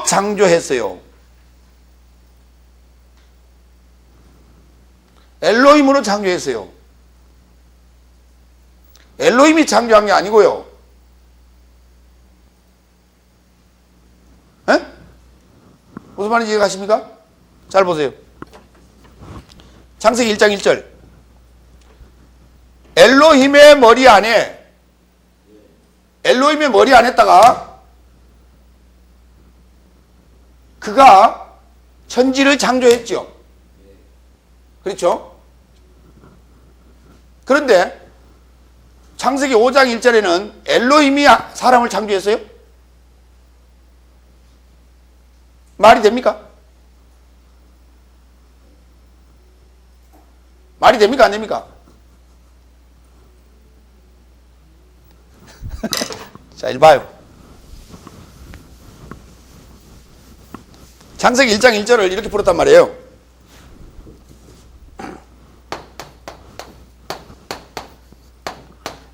S1: 창조했어요. 엘로힘으로 창조했어요. 엘로힘이 창조한 게 아니고요. 에? 무슨 말인지 이해가십니까? 잘 보세요. 창세기 1장 1절. 엘로힘의 머리 안에, 엘로힘의 머리 안에다가 그가 천지를 창조했죠. 그렇죠? 그런데 창세기 5장 1절에는 엘로힘이 사람을 창조했어요? 말이 됩니까? 말이 됩니까? 안 됩니까? 자, 읽어봐요. 창세기 1장 1절을 이렇게 풀었단 말이에요.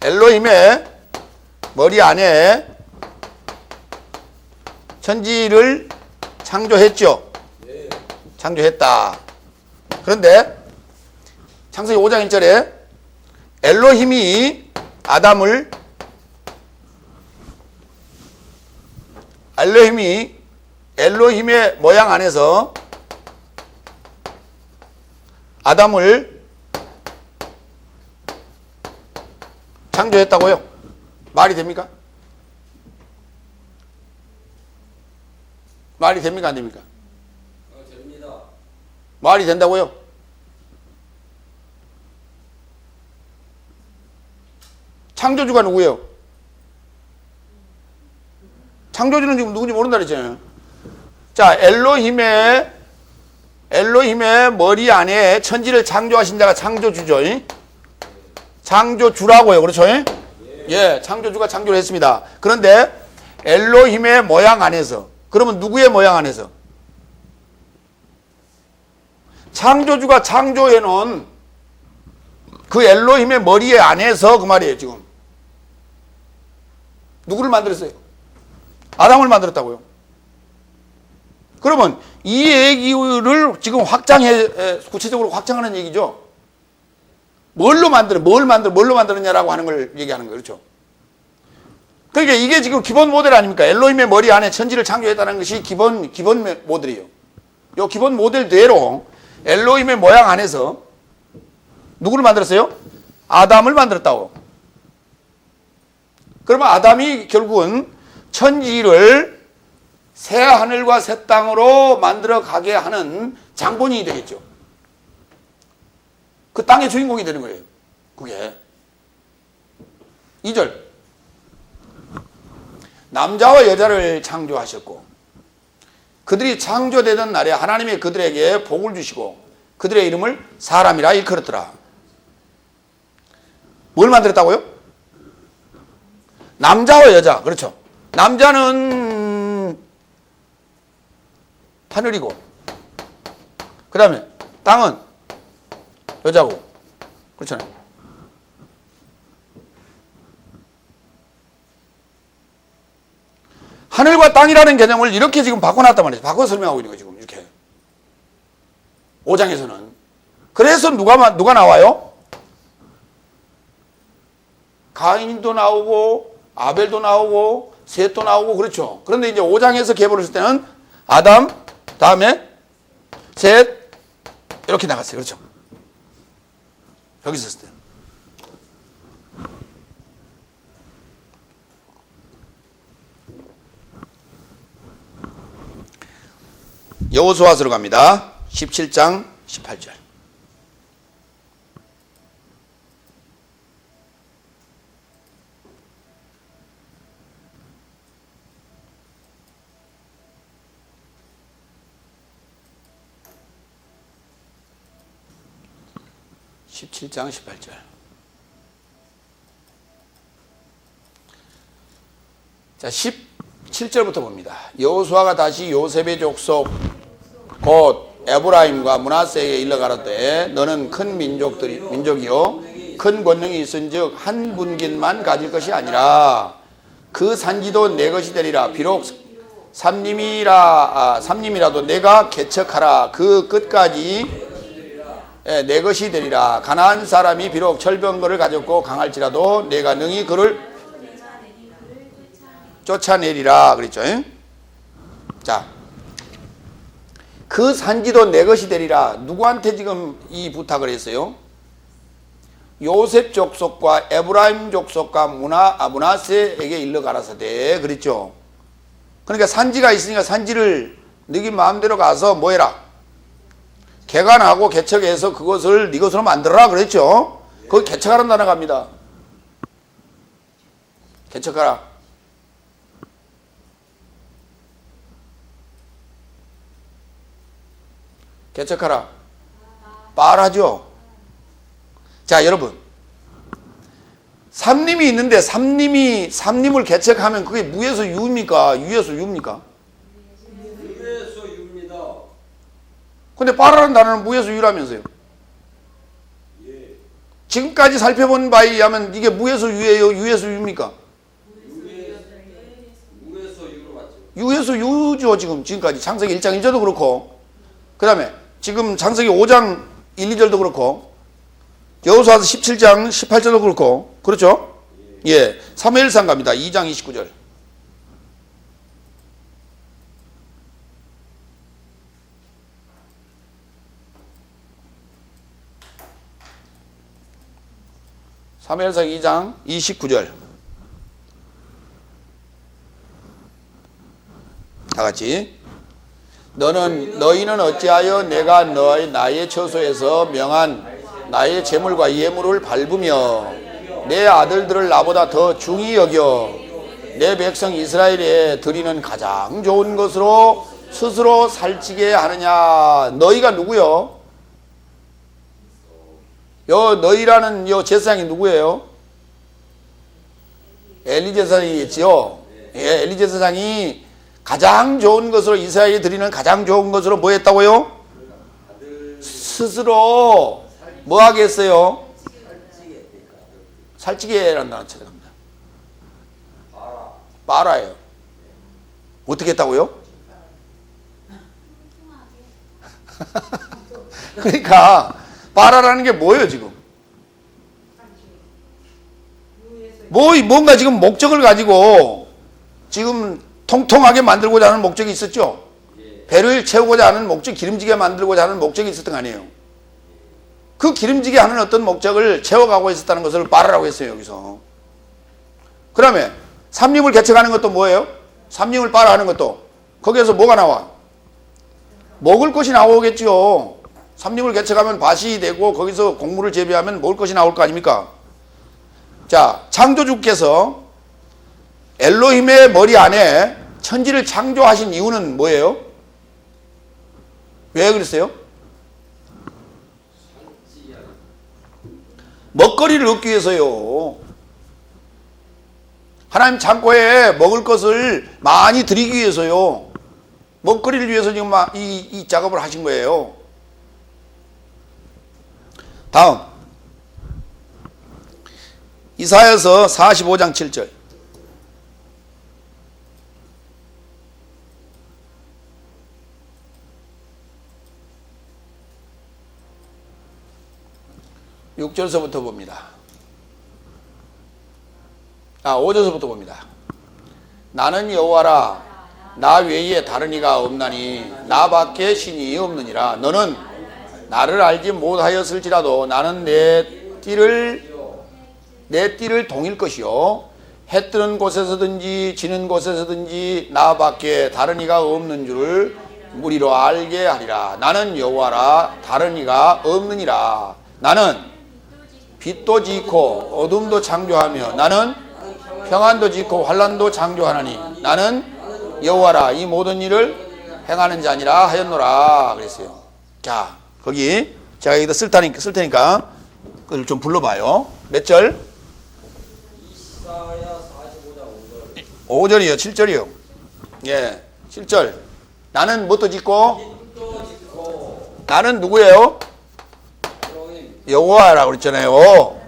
S1: 엘로힘의 머리 안에 천지를 창조했죠. 창조했다. 그런데 창세기 5장 1절에 엘로힘이 엘로힘의 모양 안에서 아담을 창조했다고요? 말이 됩니까? 말이 됩니까? 안 됩니까?
S2: 됩니다.
S1: 말이 된다고요? 창조주가 누구예요? 창조주는 지금 누군지 모른다 그랬잖아요. 자, 엘로힘의 머리 안에 천지를 창조하신 자가 창조주죠. 창조주라고요. 그렇죠? 예, 창조주가 창조를 했습니다. 그런데 엘로힘의 모양 안에서, 그러면 누구의 모양 안에서? 창조주가 창조해 놓은 그 엘로힘의 머리 안에서 그 말이에요. 지금 누구를 만들었어요? 아담을 만들었다고요. 그러면 이 얘기를 지금 구체적으로 확장하는 얘기죠. 뭘로 만들었냐라고 하는 걸 얘기하는 거예요. 그렇죠? 그러니까 이게 지금 기본 모델 아닙니까? 엘로힘의 머리 안에 천지를 창조했다는 것이 기본 모델이에요. 이 기본 모델대로 엘로힘의 모양 안에서 누구를 만들었어요? 아담을 만들었다고. 그러면 아담이 결국은 천지를 새 하늘과 새 땅으로 만들어 가게 하는 장본인이 되겠죠. 그 땅의 주인공이 되는 거예요. 그게 2절 남자와 여자를 창조하셨고 그들이 창조되던 날에 하나님이 그들에게 복을 주시고 그들의 이름을 사람이라 일컬었더라. 뭘 만들었다고요? 남자와 여자. 그렇죠. 남자는 하늘이고 그 다음에 땅은 여자고. 그렇잖아요. 하늘과 땅이라는 개념을 이렇게 지금 바꿔놨단 말이죠. 바꿔 설명하고 있는 거예요. 지금 이렇게 5장에서는. 그래서 누가 나와요? 가인도 나오고 아벨도 나오고 셋도 나오고 그렇죠. 그런데 이제 5장에서 계보를 했을 때는 아담, 다음에 셋 이렇게 나갔어요. 그렇죠. 여기 있었을 때. 여호수아서로 갑니다. 17장 18절. (17장 18절) 자, 17절부터 봅니다. 여호수아가 다시 요셉의 족속 곧 에브라임과 므낫세에게 일러 가라되 너는 큰 민족이요 큰 권능이 있은즉 한 분깃만 가질 것이 아니라 그 산지도 내 것이 되리라. 비록 삼림이라도 내가 개척하라. 그 끝까지 내 것이 되리라. 가나안 사람이 비록 철병거를 가졌고 강할지라도 내가 능히 그를 쫓아내리라. 그랬죠. 자, 그 산지도 내 것이 되리라. 누구한테 지금 이 부탁을 했어요? 요셉 족속과 에브라임 족속과 므낫세에게 일러 가라사대. 그랬죠. 그러니까 산지가 있으니까 산지를 너희 마음대로 가서 뭐 해라? 개간하고 개척해서 그것을 네 것으로 만들어라. 그랬죠. 거기 개척하라는 단어가 갑니다. 개척하라. 개척하라. 빨하죠. 자, 여러분, 삼림이 있는데 삼림을 개척하면 그게 무에서 유입니까? 유에서 유입니까?
S2: 유에서 유입니다.
S1: 근데 빨하라는 단어는 무에서 유라면서요.
S2: 예.
S1: 지금까지 살펴본 바에 의하면 이게 무에서 유예요? 유에서 유입니까?
S2: 무에서 유로 맞죠.
S1: 유에서 유죠. 지금까지 창세기 1장 1절도 그렇고 그 다음에 지금 창세기 5장 1, 2절도 그렇고 여호수아서 17장 18절도 그렇고 그렇죠? 예, 사무엘상 갑니다. 2장 29절. 사무엘상 2장 29절. 다 같이 너희는 어찌하여 내가 나의 처소에서 명한 나의 재물과 예물을 밟으며 내 아들들을 나보다 더 중히 여겨 내 백성 이스라엘에 드리는 가장 좋은 것으로 스스로 살찌게 하느냐. 너희가 누구요? 너희라는 제사장이 누구예요? 엘리 제사장이겠지요. 예, 엘리 제사장이 가장 좋은 것으로 이스라엘이 드리는 가장 좋은 것으로 뭐 했다고요? 스스로 뭐 하겠어요? 살찌게라는 단어 찾아갑니다. 빨아요. 어떻게 했다고요? 그러니까 빨아라는 게 뭐예요 지금? 뭔가 지금 목적을 가지고 지금 통통하게 만들고자 하는 목적이 있었죠. 배를 채우고자 하는 목적, 기름지게 만들고자 하는 목적이 있었던 거 아니에요. 그 기름지게 하는 어떤 목적을 채워가고 있었다는 것을 빨아라고 했어요 여기서. 그 다음에 삼림을 개척하는 것도 뭐예요? 삼림을 빨아 하는 것도 거기에서 뭐가 나와? 먹을 것이 나오겠죠. 삼림을 개척하면 밭이 되고 거기서 곡물을 재배하면 먹을 것이 나올 거 아닙니까? 자, 창조주께서 엘로힘의 머리 안에 천지를 창조하신 이유는 뭐예요? 왜 그랬어요? 먹거리를 얻기 위해서요. 하나님 창고에 먹을 것을 많이 드리기 위해서요. 먹거리를 위해서 지금 이 작업을 하신 거예요. 다음 이사야서 45장 7절. (6절서부터) 봅니다. 5절서부터 봅니다. 나는 여호와라 나 외에 다른 이가 없나니 나밖에 신이 없느니라. 너는 나를 알지 못하였을지라도 나는 내 띠를 동일 것이요 해 뜨는 곳에서든지 지는 곳에서든지 나밖에 다른 이가 없는 줄을 무리로 알게 하리라. 나는 여호와라 다른 이가 없느니라. 나는 빛도 짓고 어둠도 창조하며 나는 평안도 짓고 환난도 창조하나니 나는 여호와라 이 모든 일을 행하는 자니라 하였노라 그랬어요. 자, 거기 제가 여기다 쓸 테니까 그걸 좀 불러봐요. 몇 절?
S2: 이사야 45장 5절.
S1: 5절이요 7절이요. 예, 7절. 나는 뭣도 짓고
S2: 빛도 짓고
S1: 나는 누구예요?
S2: 엘로힘
S1: 여호와라고 그랬잖아요.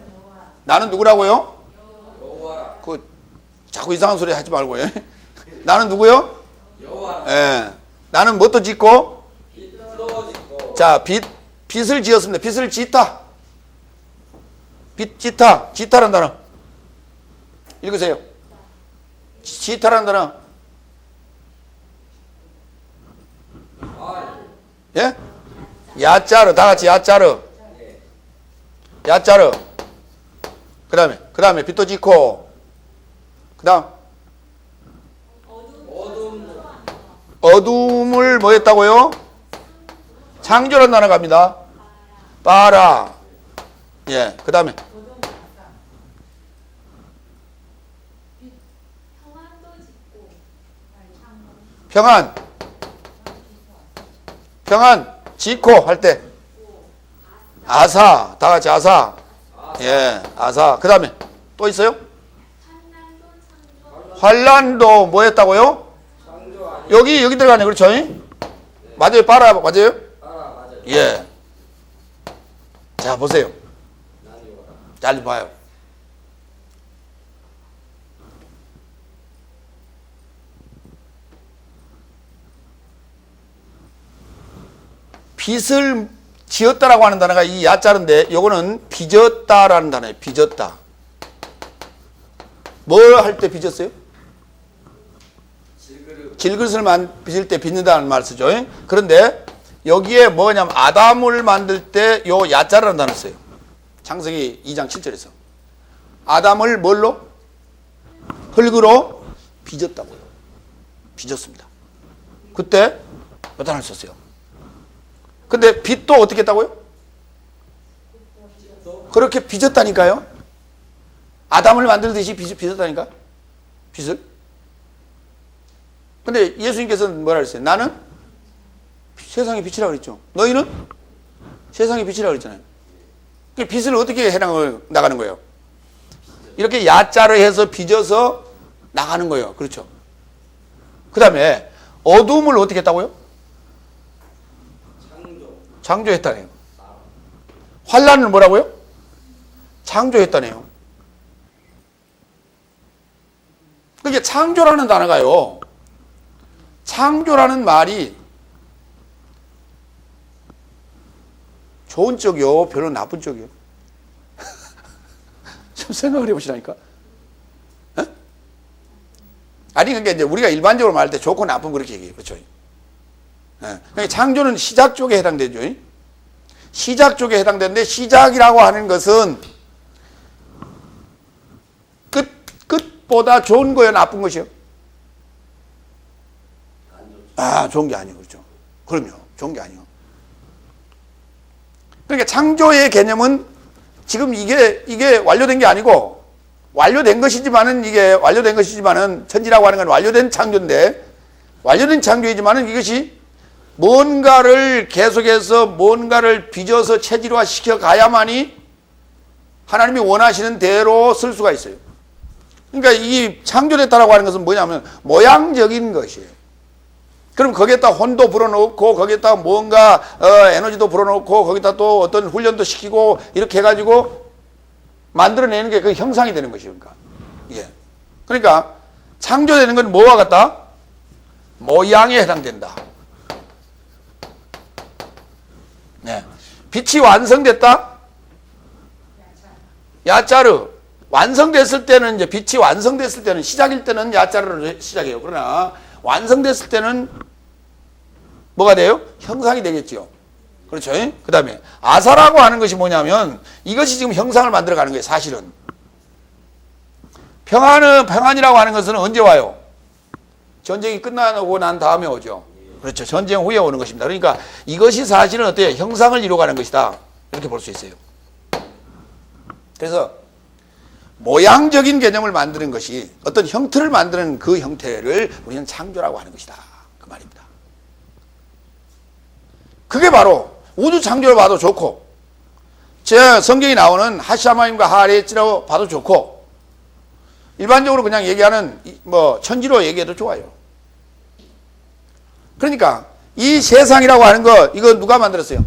S1: 나는 누구라고요?
S2: 여호와라
S1: 자꾸 이상한 소리 하지 말고. 예. 나는 누구요?
S2: 여호와라
S1: 예. 나는 뭣도 짓고
S2: 빛도 짓고
S1: 자, 빛을 지었습니다. 빛을 짓다. 빛 짓다. 짓다라는 단어. 읽으세요. 짓다라는 단어. 예? 야자르. 다 같이 야자르. 야자르. 그 다음에 빛도 짓고 그 다음 어둠을 뭐 했다고요? 창조라는 단어가 갑니다. 빠라. 예, 그 다음에 평안 지코 할 때 아사. 다 같이 아사. 예, 아사. 그 다음에 또 있어요? 환란도 뭐 했다고요? 여기 들어가네. 그렇죠? 맞아요. 빠라 맞아요? 예. 자, 보세요. 잘 봐요. 빛을 지었다라고 하는 단어가 이 야자인데 요거는 빚었다라는 단어예요. 빚었다. 뭘 할 때 빚었어요? 질그릇을 빚을 때 빚는다는 말 쓰죠. 그런데 여기에 뭐냐면 아담을 만들 때 요 야자라는 단어를 써요. 창세기 2장 7절에서 아담을 뭘로? 흙으로 빚었다고요. 빚었습니다. 그때 요 단어를 썼어요. 근데 빛도 어떻게 했다고요? 그렇게 빚었다니까요. 아담을 만들듯이 빚었다니까. 빛을. 근데 예수님께서는 뭐라 그랬어요? 나는 세상의 빛이라고 그랬죠. 너희는 세상의 빛이라고 그랬잖아요. 그 빛을 어떻게 나가는 거예요? 이렇게 야자를 해서 빚어서 나가는 거예요. 그렇죠. 그 다음에 어두움을 어떻게 했다고요? 창조했다네요. 환란을 뭐라고요? 창조했다네요. 그게 창조라는 단어가요. 창조라는 말이 좋은 쪽이요, 별로 나쁜 쪽이요. 좀 생각을 해보시라니까. 어? 아니, 그러니까 이제 우리가 일반적으로 말할 때 좋고 나쁜 그렇게 얘기해요. 그렇죠? 그러니까 창조는 시작 쪽에 해당되죠. 시작 쪽에 해당되는데, 시작이라고 하는 것은 끝보다 좋은 거예요, 나쁜 것이요? 아, 좋은 게 아니에요. 그렇죠? 그럼요. 좋은 게 아니에요. 그러니까 창조의 개념은 지금 이게 완료된 게 아니고, 완료된 것이지만은, 이게 완료된 것이지만은, 천지라고 하는 건 완료된 창조인데, 완료된 창조이지만은 이것이 뭔가를 계속해서 뭔가를 빚어서 체질화 시켜 가야만이 하나님이 원하시는 대로 쓸 수가 있어요. 그러니까 이 창조됐다라고 하는 것은 뭐냐면 모양적인 것이에요. 그럼 거기에다 혼도 불어넣고 거기에다 뭔가 에너지도 불어넣고 거기다 또 어떤 훈련도 시키고 이렇게 해가지고 만들어내는 게 그 형상이 되는 것이에요. 그러니까 창조되는 건 뭐와 같다? 모양에 해당된다. 네. 빛이 완성됐다? 야자르. 완성됐을 때는 이제 빛이 완성됐을 때는 시작일 때는 야자르로 시작해요. 그러나 완성됐을 때는 뭐가 돼요? 형상이 되겠죠. 그렇죠? 그 다음에 아사라고 하는 것이 뭐냐면 이것이 지금 형상을 만들어가는 거예요. 사실은. 평안이라고 하는 것은 언제 와요? 전쟁이 끝나고 난 다음에 오죠. 그렇죠. 전쟁 후에 오는 것입니다. 그러니까 이것이 사실은 어때요? 형상을 이루어가는 것이다. 이렇게 볼 수 있어요. 그래서 모양적인 개념을 만드는 것이 어떤 형태를 만드는 그 형태를 우리는 창조라고 하는 것이다. 그 말입니다. 그게 바로 우주 창조를 봐도 좋고, 제 성경이 나오는 하샤마임과 하레츠라고 봐도 좋고, 일반적으로 그냥 얘기하는 천지로 얘기해도 좋아요. 그러니까 이 세상이라고 하는 거 이거 누가 만들었어요?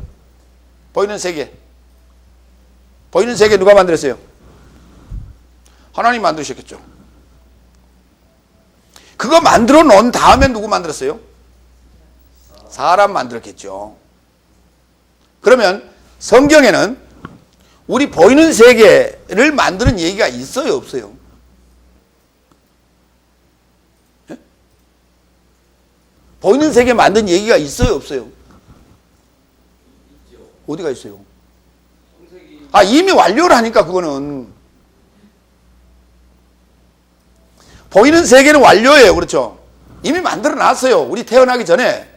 S1: 보이는 세계. 보이는 세계 누가 만들었어요? 하나님 만드셨겠죠. 그거 만들어 놓은 다음에 누구 만들었어요? 사람 만들었겠죠. 그러면 성경에는 우리 보이는 세계를 만드는 얘기가 있어요, 없어요? 네? 보이는 세계 만든 얘기가 있어요, 없어요? 어디가 있어요? 아, 이미 완료를 하니까 그거는. 보이는 세계는 완료예요. 그렇죠? 이미 만들어 놨어요. 우리 태어나기 전에,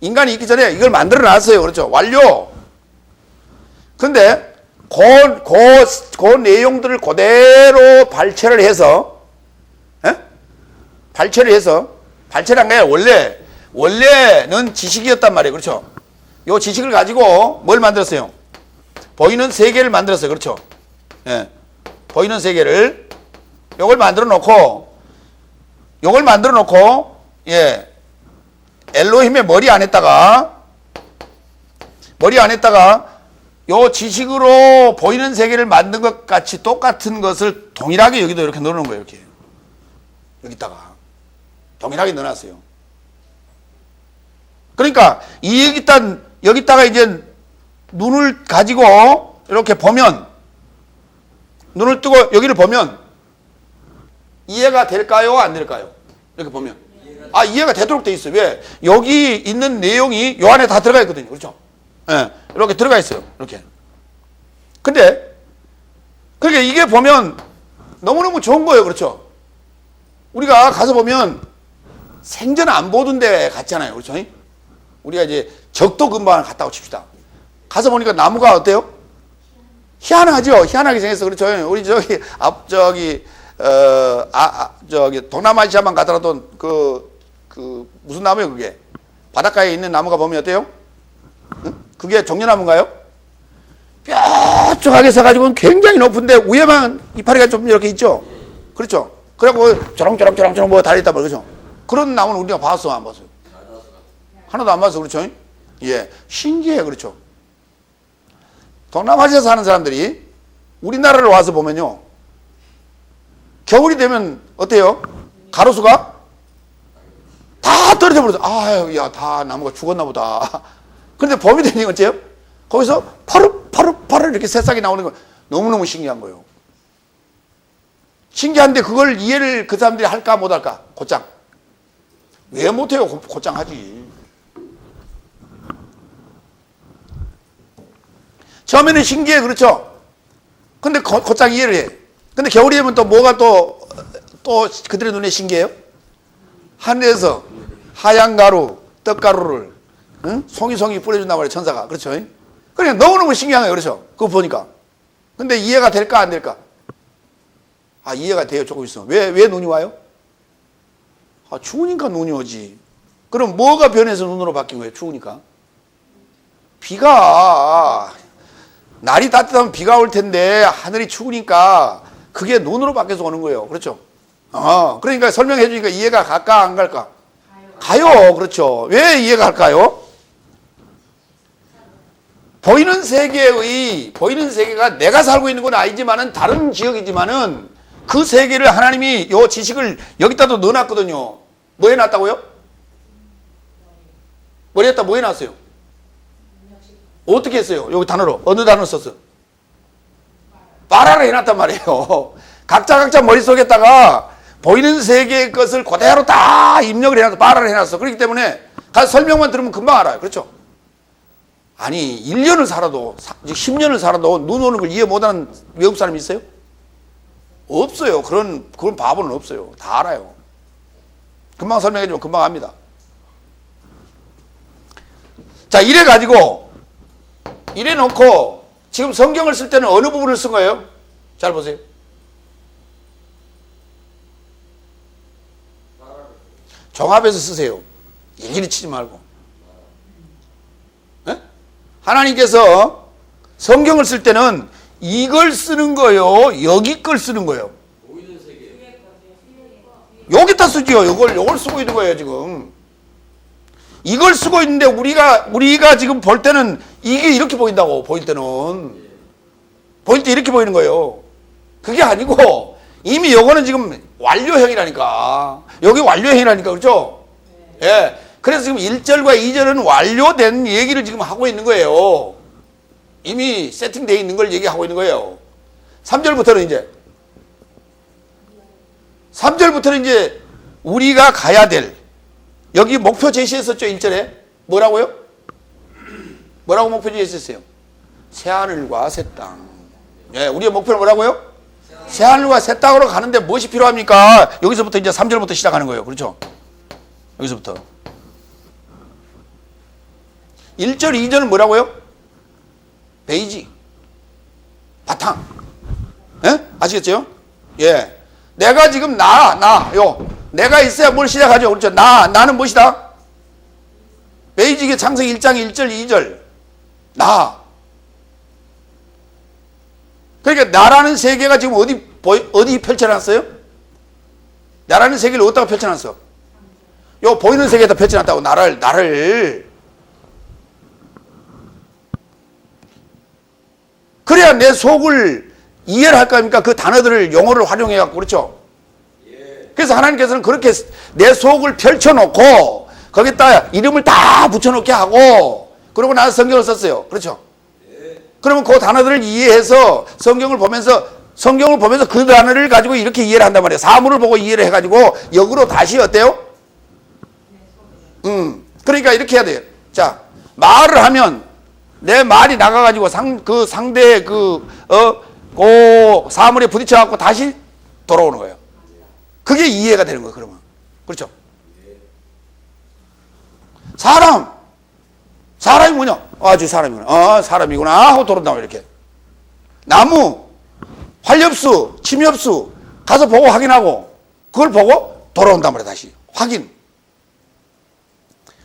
S1: 인간이 있기 전에 이걸 만들어 놨어요. 그렇죠? 완료. 근데 그 내용들을 그대로 발췌를 해서, 발췌를 한 거예요. 원래는 지식이었단 말이에요. 그렇죠? 요 지식을 가지고 뭘 만들었어요? 보이는 세계를 만들었어요. 그렇죠? 예. 보이는 세계를, 요걸 만들어 놓고, 예. 엘로힘의 머리 안에다가 요 지식으로 보이는 세계를 만든 것 같이 똑같은 것을 동일하게 여기도 이렇게 넣어놓은 거예요. 이렇게. 여기다가. 동일하게 넣어놨어요. 그러니까, 여기다가 이제 눈을 가지고 이렇게 보면, 눈을 뜨고 여기를 보면 이해가 될까요? 안 될까요? 이렇게 보면. 이해가 되도록 돼 있어요. 왜? 여기 있는 내용이 요 안에 다 들어가 있거든요. 그렇죠? 예. 이렇게 들어가 있어요. 이렇게. 근데, 그러니까 이게 보면 너무너무 좋은 거예요. 그렇죠? 우리가 가서 보면 생전 안 보던 데 같잖아요. 그렇죠? 우리가 이제 적도 근방을 갔다고 칩시다. 가서 보니까 나무가 어때요? 희한하죠? 희한하게 생겼어. 그렇죠? 우리 저기 동남아시아만 가더라도 무슨 나무예요, 그게? 바닷가에 있는 나무가 보면 어때요? 응? 그게 종려나무인가요? 뾰족하게 서가지고 굉장히 높은데 위에만 이파리가 좀 이렇게 있죠? 그렇죠? 그래갖고 조롱조롱조롱조롱 뭐 달려있단 말이죠. 그런 나무는 우리가 봤어, 안 봤어요? 하나도 안 봤어, 그렇죠? 예. 신기해, 그렇죠? 동남아시아 사는 사람들이 우리나라를 와서 보면요. 겨울이 되면 어때요? 가로수가 다 떨어져 버려서, 아유, 야, 다 나무가 죽었나 보다. 근데 봄이 되니까 어째요? 거기서 파릇 이렇게 새싹이 나오는 거 너무너무 신기한 거예요. 신기한데 그걸 이해를 그 사람들이 할까 못할까? 곧장. 왜 못해요? 곧장 하지. 처음에는 신기해, 그렇죠? 근데 곧장 이해를 해. 근데 겨울이 되면 또 뭐가 또 그들의 눈에 신기해요? 하늘에서 하얀 가루, 떡가루를, 응? 송이송이 뿌려준단 말이에요, 천사가. 그렇죠? 그러니까 너무너무 신기한 거예요, 그렇죠? 그거 보니까. 근데 이해가 될까, 안 될까? 아, 이해가 돼요, 조금 있으면. 왜 눈이 와요? 아, 추우니까 눈이 오지. 그럼 뭐가 변해서 눈으로 바뀐 거예요, 추우니까? 비가, 날이 따뜻하면 비가 올 텐데 하늘이 추우니까 그게 눈으로 바뀌어서 오는 거예요. 그렇죠? 그러니까 설명해 주니까 이해가 갈까 안 갈까? 가요. 그렇죠. 왜 이해가 갈까요? 보이는 세계가 내가 살고 있는 건 아니지만은 다른 지역이지만은 그 세계를 하나님이 요 지식을 여기다도 넣어놨거든요. 뭐 해놨다고요? 머리에다 뭐 해놨어요? 어떻게 했어요? 여기 단어로. 어느 단어 썼어요? 말하라 해놨단 말이에요. 각자 머릿속에다가 보이는 세계의 것을 그대로 다 입력을 해놨어. 말하라 해놨어. 그렇기 때문에 가서 설명만 들으면 금방 알아요. 그렇죠? 아니 1년을 살아도 10년을 살아도 눈 오는 걸 이해 못하는 외국 사람이 있어요? 없어요. 그런 바보는 없어요. 다 알아요. 금방 설명해주면 금방 압니다. 자, 이래가지고 이래 놓고 지금 성경을 쓸 때는 어느 부분을 쓴 거예요? 잘 보세요. 종합해서 쓰세요. 일일이 치지 말고. 네? 하나님께서 성경을 쓸 때는 이걸 쓰는 거요, 여기 걸 쓰는 거예요. 여기다 쓰지요. 이걸 쓰고 있는 거예요, 지금. 이걸 쓰고 있는데 우리가 지금 볼 때는 이게 이렇게 보인다고. 보일 때 이렇게 보이는 거예요. 그게 아니고 이미 요거는 지금 완료형이라니까. 여기 완료형이라니까. 그렇죠? 예. 그래서 지금 1절과 2절은 완료된 얘기를 지금 하고 있는 거예요. 이미 세팅되어 있는 걸 얘기하고 있는 거예요. 3절부터는 이제 우리가 가야 될, 여기 목표 제시했었죠, 1절에. 뭐라고요? 뭐라고 목표 제시했어요? 새하늘과 새 땅. 예, 우리의 목표는 뭐라고요? 새하늘과 새 땅으로 가는데 무엇이 필요합니까? 여기서부터 이제 3절부터 시작하는 거예요. 그렇죠? 여기서부터. 1절, 2절은 뭐라고요? 베이지. 바탕. 예? 아시겠죠? 예. 내가 지금 내가 있어야 뭘 시작하죠. 그렇죠? 나는 무엇이다? 베이직의 창세기 1장 1절, 2절. 그러니까 나라는 세계가 지금 어디 펼쳐놨어요? 나라는 세계를 어디다가 펼쳐놨어? 요 보이는 세계에다 펼쳐놨다고. 나를. 그래야 내 속을 이해를 할 거 아닙니까? 그 단어들을 용어를 활용해 갖고. 그렇죠? 그래서 하나님께서는 그렇게 내 속을 펼쳐놓고 거기다 이름을 다 붙여놓게 하고 그러고 나서 성경을 썼어요. 그렇죠? 그러면 그 단어들을 이해해서 성경을 보면서 그 단어를 가지고 이렇게 이해를 한단 말이에요. 사물을 보고 이해를 해가지고 역으로 다시 어때요? 그러니까 이렇게 해야 돼요. 자, 말을 하면 내 말이 나가가지고 그 상대의 그 사물에 부딪혀갖고 다시 돌아오는 거예요. 그게 이해가 되는 거예요, 그러면. 그렇죠? 사람, 사람이 뭐냐? 아, 저 사람이구나. 사람이구나 하고 돌아온다고 이렇게. 나무, 활엽수, 침엽수 가서 보고 확인하고 그걸 보고 돌아온단 말이야 다시. 확인.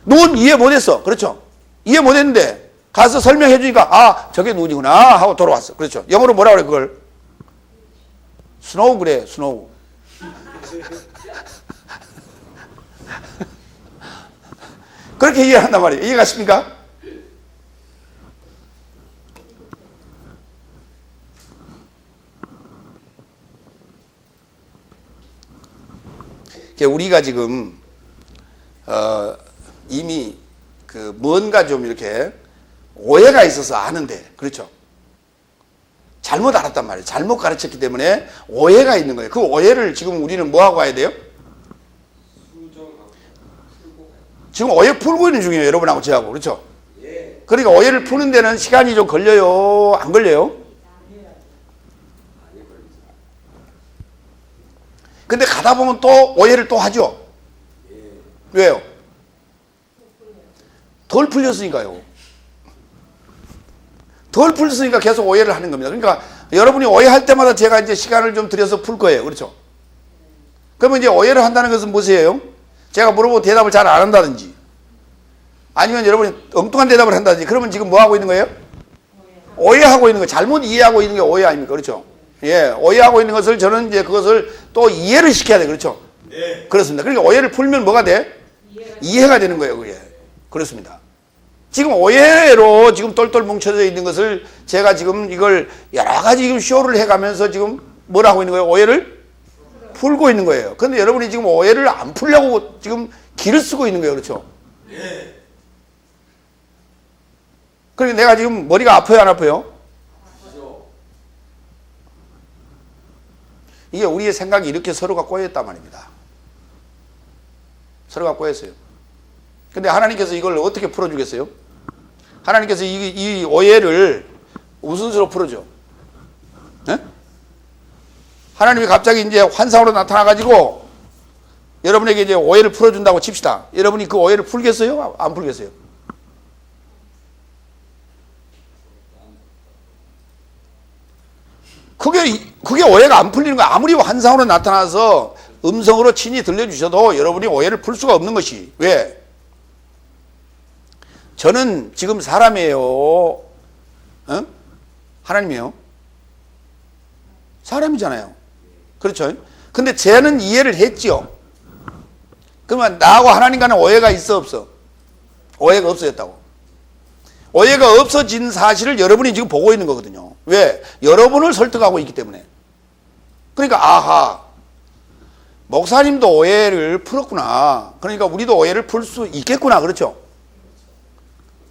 S1: 눈 이해 못했어. 그렇죠? 이해 못했는데 가서 설명해 주니까 아, 저게 눈이구나 하고 돌아왔어. 그렇죠? 영어로 뭐라 그래 그걸? 스노우 그래, 스노우. 그렇게 이해한단 말이에요. 이해가십니까? 우리가 지금 이미 그 뭔가 좀 이렇게 오해가 있어서 아는데, 그렇죠? 잘못 알았단 말이에요. 잘못 가르쳤기 때문에 오해가 있는 거예요. 그 오해를 지금 우리는 뭐 하고 와야 돼요? 지금 오해 풀고 있는 중이에요. 여러분하고 저하고. 그렇죠? 그러니까 오해를 푸는 데는 시간이 좀 걸려요? 안 걸려요? 근데 가다 보면 또 오해를 또 하죠? 왜요? 덜 풀렸으니까요. 덜 풀렸으니까 계속 오해를 하는 겁니다. 그러니까 여러분이 오해할 때마다 제가 이제 시간을 좀 들여서 풀 거예요. 그렇죠? 그러면 이제 오해를 한다는 것은 무엇이에요? 제가 물어보고 대답을 잘 안 한다든지 아니면 여러분이 엉뚱한 대답을 한다든지 그러면 지금 뭐 하고 있는 거예요? 오해하고 있는 거예요. 잘못 이해하고 있는 게 오해 아닙니까? 그렇죠? 예, 오해하고 있는 것을 저는 이제 그것을 또 이해를 시켜야 돼. 그렇죠? 네. 그렇습니다. 그러니까 오해를 풀면 뭐가 돼? 이해가 되는 거예요. 그게. 그렇습니다. 지금 오해로 지금 똘똘 뭉쳐져 있는 것을 제가 지금 이걸 여러 가지 지금 쇼를 해가면서 지금 뭘 하고 있는 거예요? 오해를 풀고 있는 거예요. 그런데 여러분이 지금 오해를 안 풀려고 지금 길을 쓰고 있는 거예요. 그렇죠? 네. 그러니까 내가 지금 머리가 아파요? 안 아파요? 이게 우리의 생각이 이렇게 서로가 꼬였단 말입니다. 서로가 꼬였어요. 근데 하나님께서 이걸 어떻게 풀어주겠어요? 하나님께서 이 오해를 무슨 수로 풀어줘? 네? 하나님이 갑자기 이제 환상으로 나타나가지고 여러분에게 이제 오해를 풀어준다고 칩시다. 여러분이 그 오해를 풀겠어요? 안 풀겠어요? 그게 오해가 안 풀리는 거야. 아무리 환상으로 나타나서 음성으로 친히 들려주셔도 여러분이 오해를 풀 수가 없는 것이. 왜? 저는 지금 사람이에요. 어? 하나님이에요. 사람이잖아요. 그렇죠? 근데 쟤는 이해를 했죠. 그러면 나하고 하나님 간에 오해가 있어 없어? 오해가 없어졌다고. 오해가 없어진 사실을 여러분이 지금 보고 있는 거거든요. 왜? 여러분을 설득하고 있기 때문에. 그러니까 아하, 목사님도 오해를 풀었구나. 그러니까 우리도 오해를 풀 수 있겠구나. 그렇죠?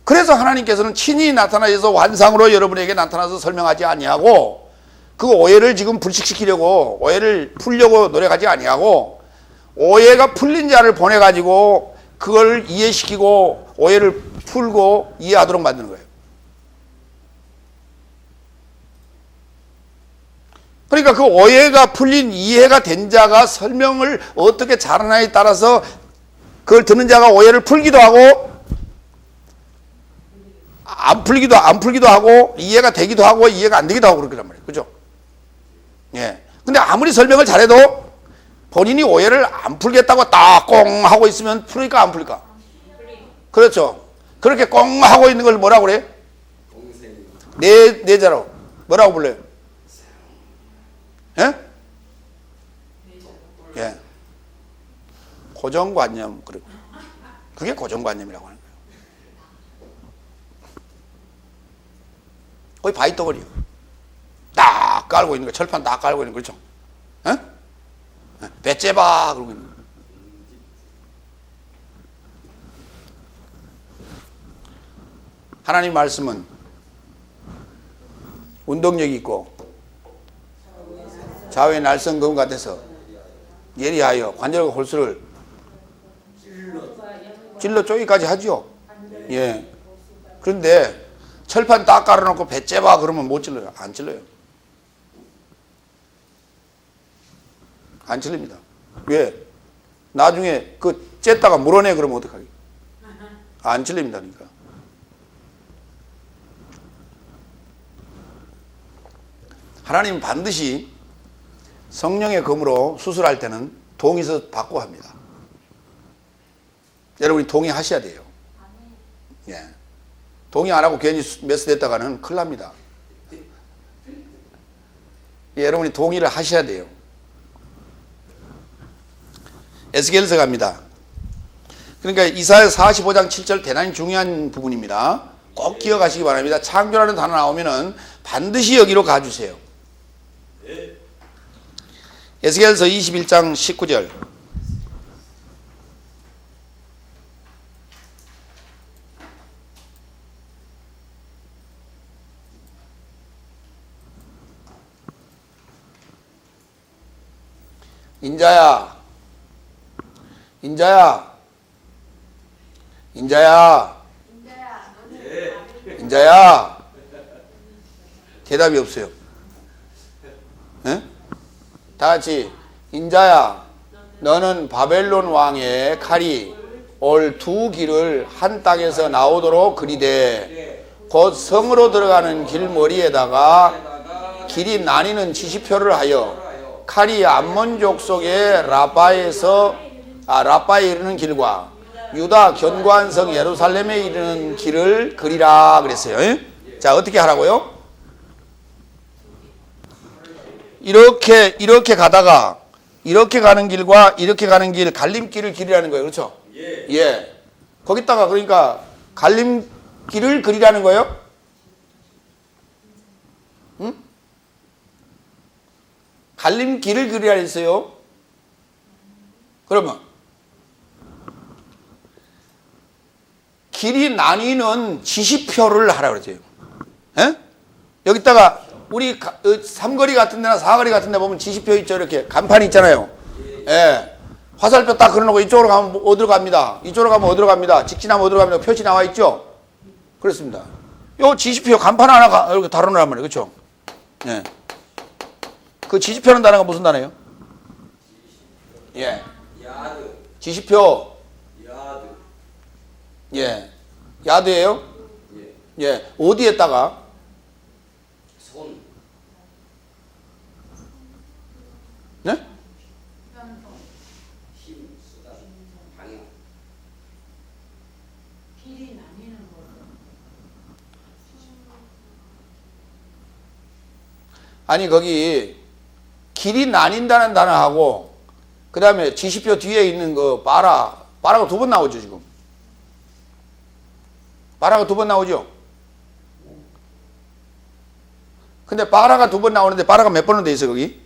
S1: 그래서 하나님께서는 친히 나타나셔서 환상으로 여러분에게 나타나서 설명하지 아니하고 그 오해를 지금 불식시키려고 오해를 풀려고 노력하지 아니하고 오해가 풀린 자를 보내가지고 그걸 이해시키고 오해를 풀고 이해하도록 만드는 거예요. 그러니까 그 오해가 풀린 이해가 된 자가 설명을 어떻게 잘하나에 따라서 그걸 듣는 자가 오해를 풀기도 하고 안 풀기도 하고 이해가 되기도 하고 이해가 안 되기도 하고 그렇단 말이에요. 그죠? 예. 근데 아무리 설명을 잘해도 본인이 오해를 안 풀겠다고 딱 꽁 하고 있으면 풀릴까 안 풀릴까? 그렇죠. 그렇게 꽁 하고 있는 걸 뭐라고 그래? 내 자로 뭐라고 불러요? 예? 예. 고정관념. 그게 고정관념이라고 하는 거예요. 거의 바위덩어리요. 딱 깔고 있는 거, 철판 딱 깔고 있는 거, 그렇죠? 예? 배째봐 그러고 있는 거. 하나님 말씀은 운동력이 있고 좌우의 날선 검 같아서 예리하여 관절과 골수를 찔러 쪼기까지 하죠. 예. 그런데 철판 딱 깔아놓고 배 째봐 그러면 못 찔러요. 안 찔러요. 안 찔립니다. 왜? 나중에 그 쨌다가 물어내 그러면 어떡하게? 안 찔립니다. 그러니까. 하나님은 반드시 성령의 검으로 수술할 때는 동의서 받고 합니다. 여러분이 동의하셔야 돼요. 예. 동의 안 하고 괜히 메스됐다가는 큰일 납니다. 예, 여러분이 동의를 하셔야 돼요. 에스겔서 갑니다. 그러니까 이사야 45장 7절 대단히 중요한 부분입니다. 꼭 기억하시기 바랍니다. 창조라는 단어 나오면은 반드시 여기로 가주세요. 에스겔서 21장 19절. 인자야, 인자야, 인자야, 인자야. 대답이 없어요. 에? 다 같이 인자야, 너는 바벨론 왕의 칼이 올 두 길을 한 땅에서 나오도록 그리되 곧 성으로 들어가는 길머리에다가 길이 나뉘는 지시표를 하여 칼이 암몬족 속의 라빠에 이르는 길과 유다 견고한 성 예루살렘에 이르는 길을 그리라 그랬어요. 자, 어떻게 하라고요? 이렇게 가다가 이렇게 가는 길과 이렇게 가는 길, 갈림길을 그리라는 거예요. 그렇죠? 예. 거기다가 그러니까 갈림길을 그리라는 거예요? 응? 갈림길을 그리라 했어요. 그러면 길이 나뉘는 지시표를 하라 그러죠. 예? 여기다가 우리 삼거리 같은 데나 사거리 같은 데 보면 지시표 있죠. 이렇게 간판이 있잖아요. 예. 화살표 딱 그려놓고 이쪽으로 가면 어디로 갑니다. 이쪽으로 가면 어디로 갑니다. 직진하면 어디로 갑니다. 표시 나와 있죠. 그렇습니다. 요 지시표 간판 하나 이렇게 다루란 말이에요. 그렇죠? 예. 그 지시표는 단어가 무슨 단어예요? 예.
S2: 야드.
S1: 지시표.
S2: 야드.
S1: 예. 야드예요?
S2: 예.
S1: 예. 어디에다가?
S2: 손.
S1: 네?
S2: 힘, 수단, 방향.
S3: 길이 나뉘는 거.
S1: 아니 거기 길이 나뉜다는 단어하고 그 다음에 지시표 뒤에 있는 그 빠라가 두 번 나오죠 지금. 빠라가 두 번 나오죠. 근데 빠라가 두 번 나오는데 빠라가 몇 번은 돼 있어 거기?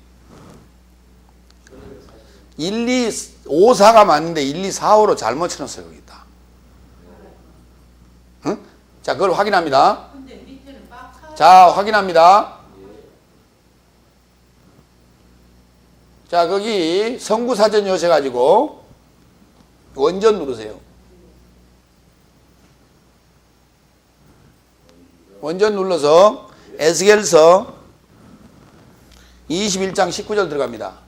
S1: 1, 2, 5, 4가 맞는데 1, 2, 4, 5로 잘못 쳐놨어요 거기다. 응? 자 그걸 확인합니다.
S3: 근데 밑에는 빡하.
S1: 자 확인합니다. 자 거기 성구사전 여셔가지고 원전 누르세요. 원전 눌러서 에스겔서 21장 19절 들어갑니다.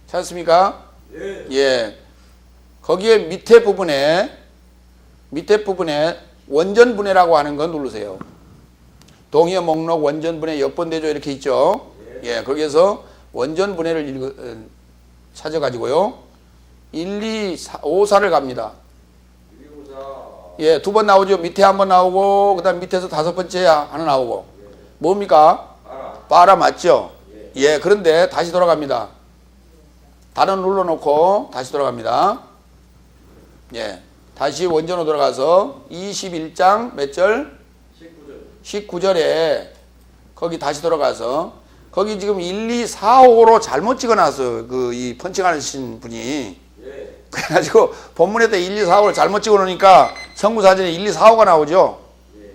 S1: 찾았습니까?
S2: 예.
S1: 예. 거기에 밑에 부분에 원전분해라고 하는 거 누르세요. 동의어 목록 원전분해 역번대조 이렇게 있죠. 예. 거기에서 원전분해를 찾아가지고요. 1, 2, 4, 5, 4를 갑니다. 예. 두 번 나오죠. 밑에 한 번 나오고 그 다음 밑에서 다섯 번째 하나 나오고. 뭡니까? 빠라 맞죠? 예. 그런데 다시 돌아갑니다. 단어 눌러놓고 다시 돌아갑니다. 예, 다시 원전으로 돌아가서 21장 몇 절? 19절에 거기 다시 돌아가서 거기 지금 1, 2, 4, 5로 잘못 찍어놨어. 이 펀칭하신 분이. 그래가지고 본문에다 1, 2, 4, 5를 잘못 찍어놓으니까 성구사전에 1, 2, 4, 5가 나오죠.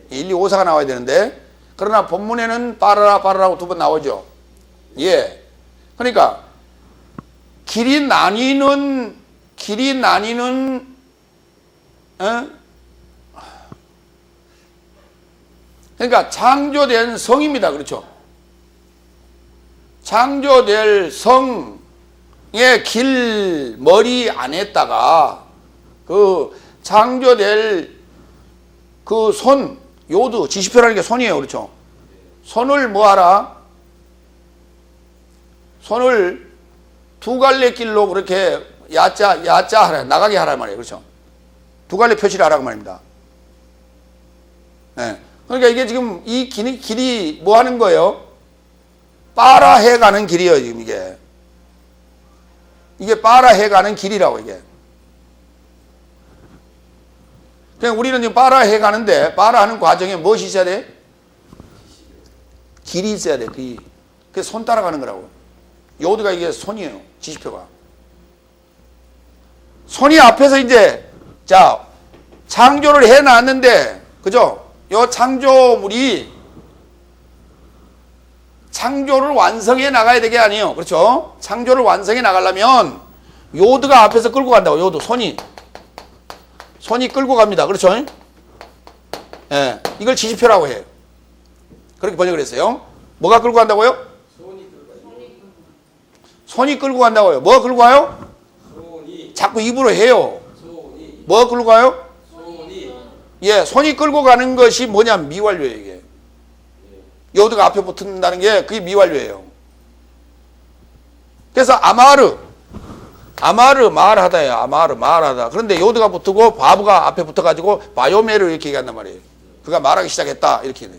S1: 1, 2, 5, 4가 나와야 되는데 그러나 본문에는 빠라라고 두 번 나오죠. 예, 그러니까 길이 나뉘는 길이 나뉘는 그러니까 창조된 성입니다. 그렇죠? 창조될 성의 길 머리 안에다가 그 창조될 그 손, 요드, 지시표라는 게 손이에요. 그렇죠? 손을 뭐하라? 손을 두 갈래 길로 그렇게 야자 하라, 나가게 하라 말이에요. 그렇죠? 두 갈래 표시를 하라고 말입니다. 네. 그러니까 이게 지금 이 길이 뭐 하는 거예요? 빨아해 가는 길이에요, 지금 이게. 이게 빨아해 가는 길이라고, 이게. 그냥 우리는 지금 빨아해 가는데, 빨아하는 과정에 무엇이 있어야 돼? 길이 있어야 돼, 길이. 그래서 손 따라가는 거라고. 요드가 이게 손이에요, 지시표가. 손이 앞에서 이제, 자, 창조를 해 놨는데, 그죠? 요 창조물이 창조를 완성해 나가야 되게 아니에요. 그렇죠? 창조를 완성해 나가려면 요드가 앞에서 끌고 간다고. 요드, 손이 끌고 갑니다. 그렇죠? 예, 이걸 지시표라고 해요. 그렇게 번역을 했어요. 뭐가 끌고 간다고요? 손이 끌고 간다고요. 뭐가 끌고 가요? 자꾸 입으로 해요. 뭐가 끌고 가요? 예, 손이 끌고 가는 것이 뭐냐면 미완료예요, 이게. 요드가 앞에 붙는다는 게 그게 미완료예요. 그래서 아마르 말하다예요. 아마르 말하다. 그런데 요드가 붙고 바브가 앞에 붙어가지고 바요메를 이렇게 얘기한단 말이에요. 그가 말하기 시작했다 이렇게.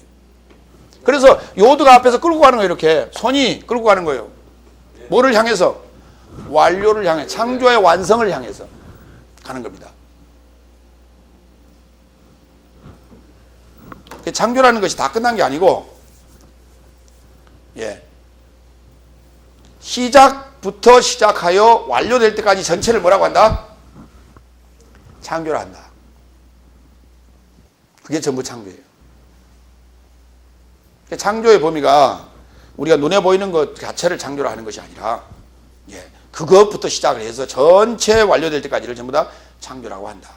S1: 그래서 요드가 앞에서 끌고 가는 거예요. 이렇게 손이 끌고 가는 거예요. 뭐를 향해서? 완료를 향해, 창조의 완성을 향해서 가는 겁니다. 창조라는 것이 다 끝난 게 아니고, 예, 시작부터 시작하여 완료될 때까지 전체를 뭐라고 한다? 창조를 한다. 그게 전부 창조예요. 창조의 범위가 우리가 눈에 보이는 것 자체를 창조를 하는 것이 아니라, 예, 그것부터 시작을 해서 전체 완료될 때까지를 전부 다 창조라고 한다.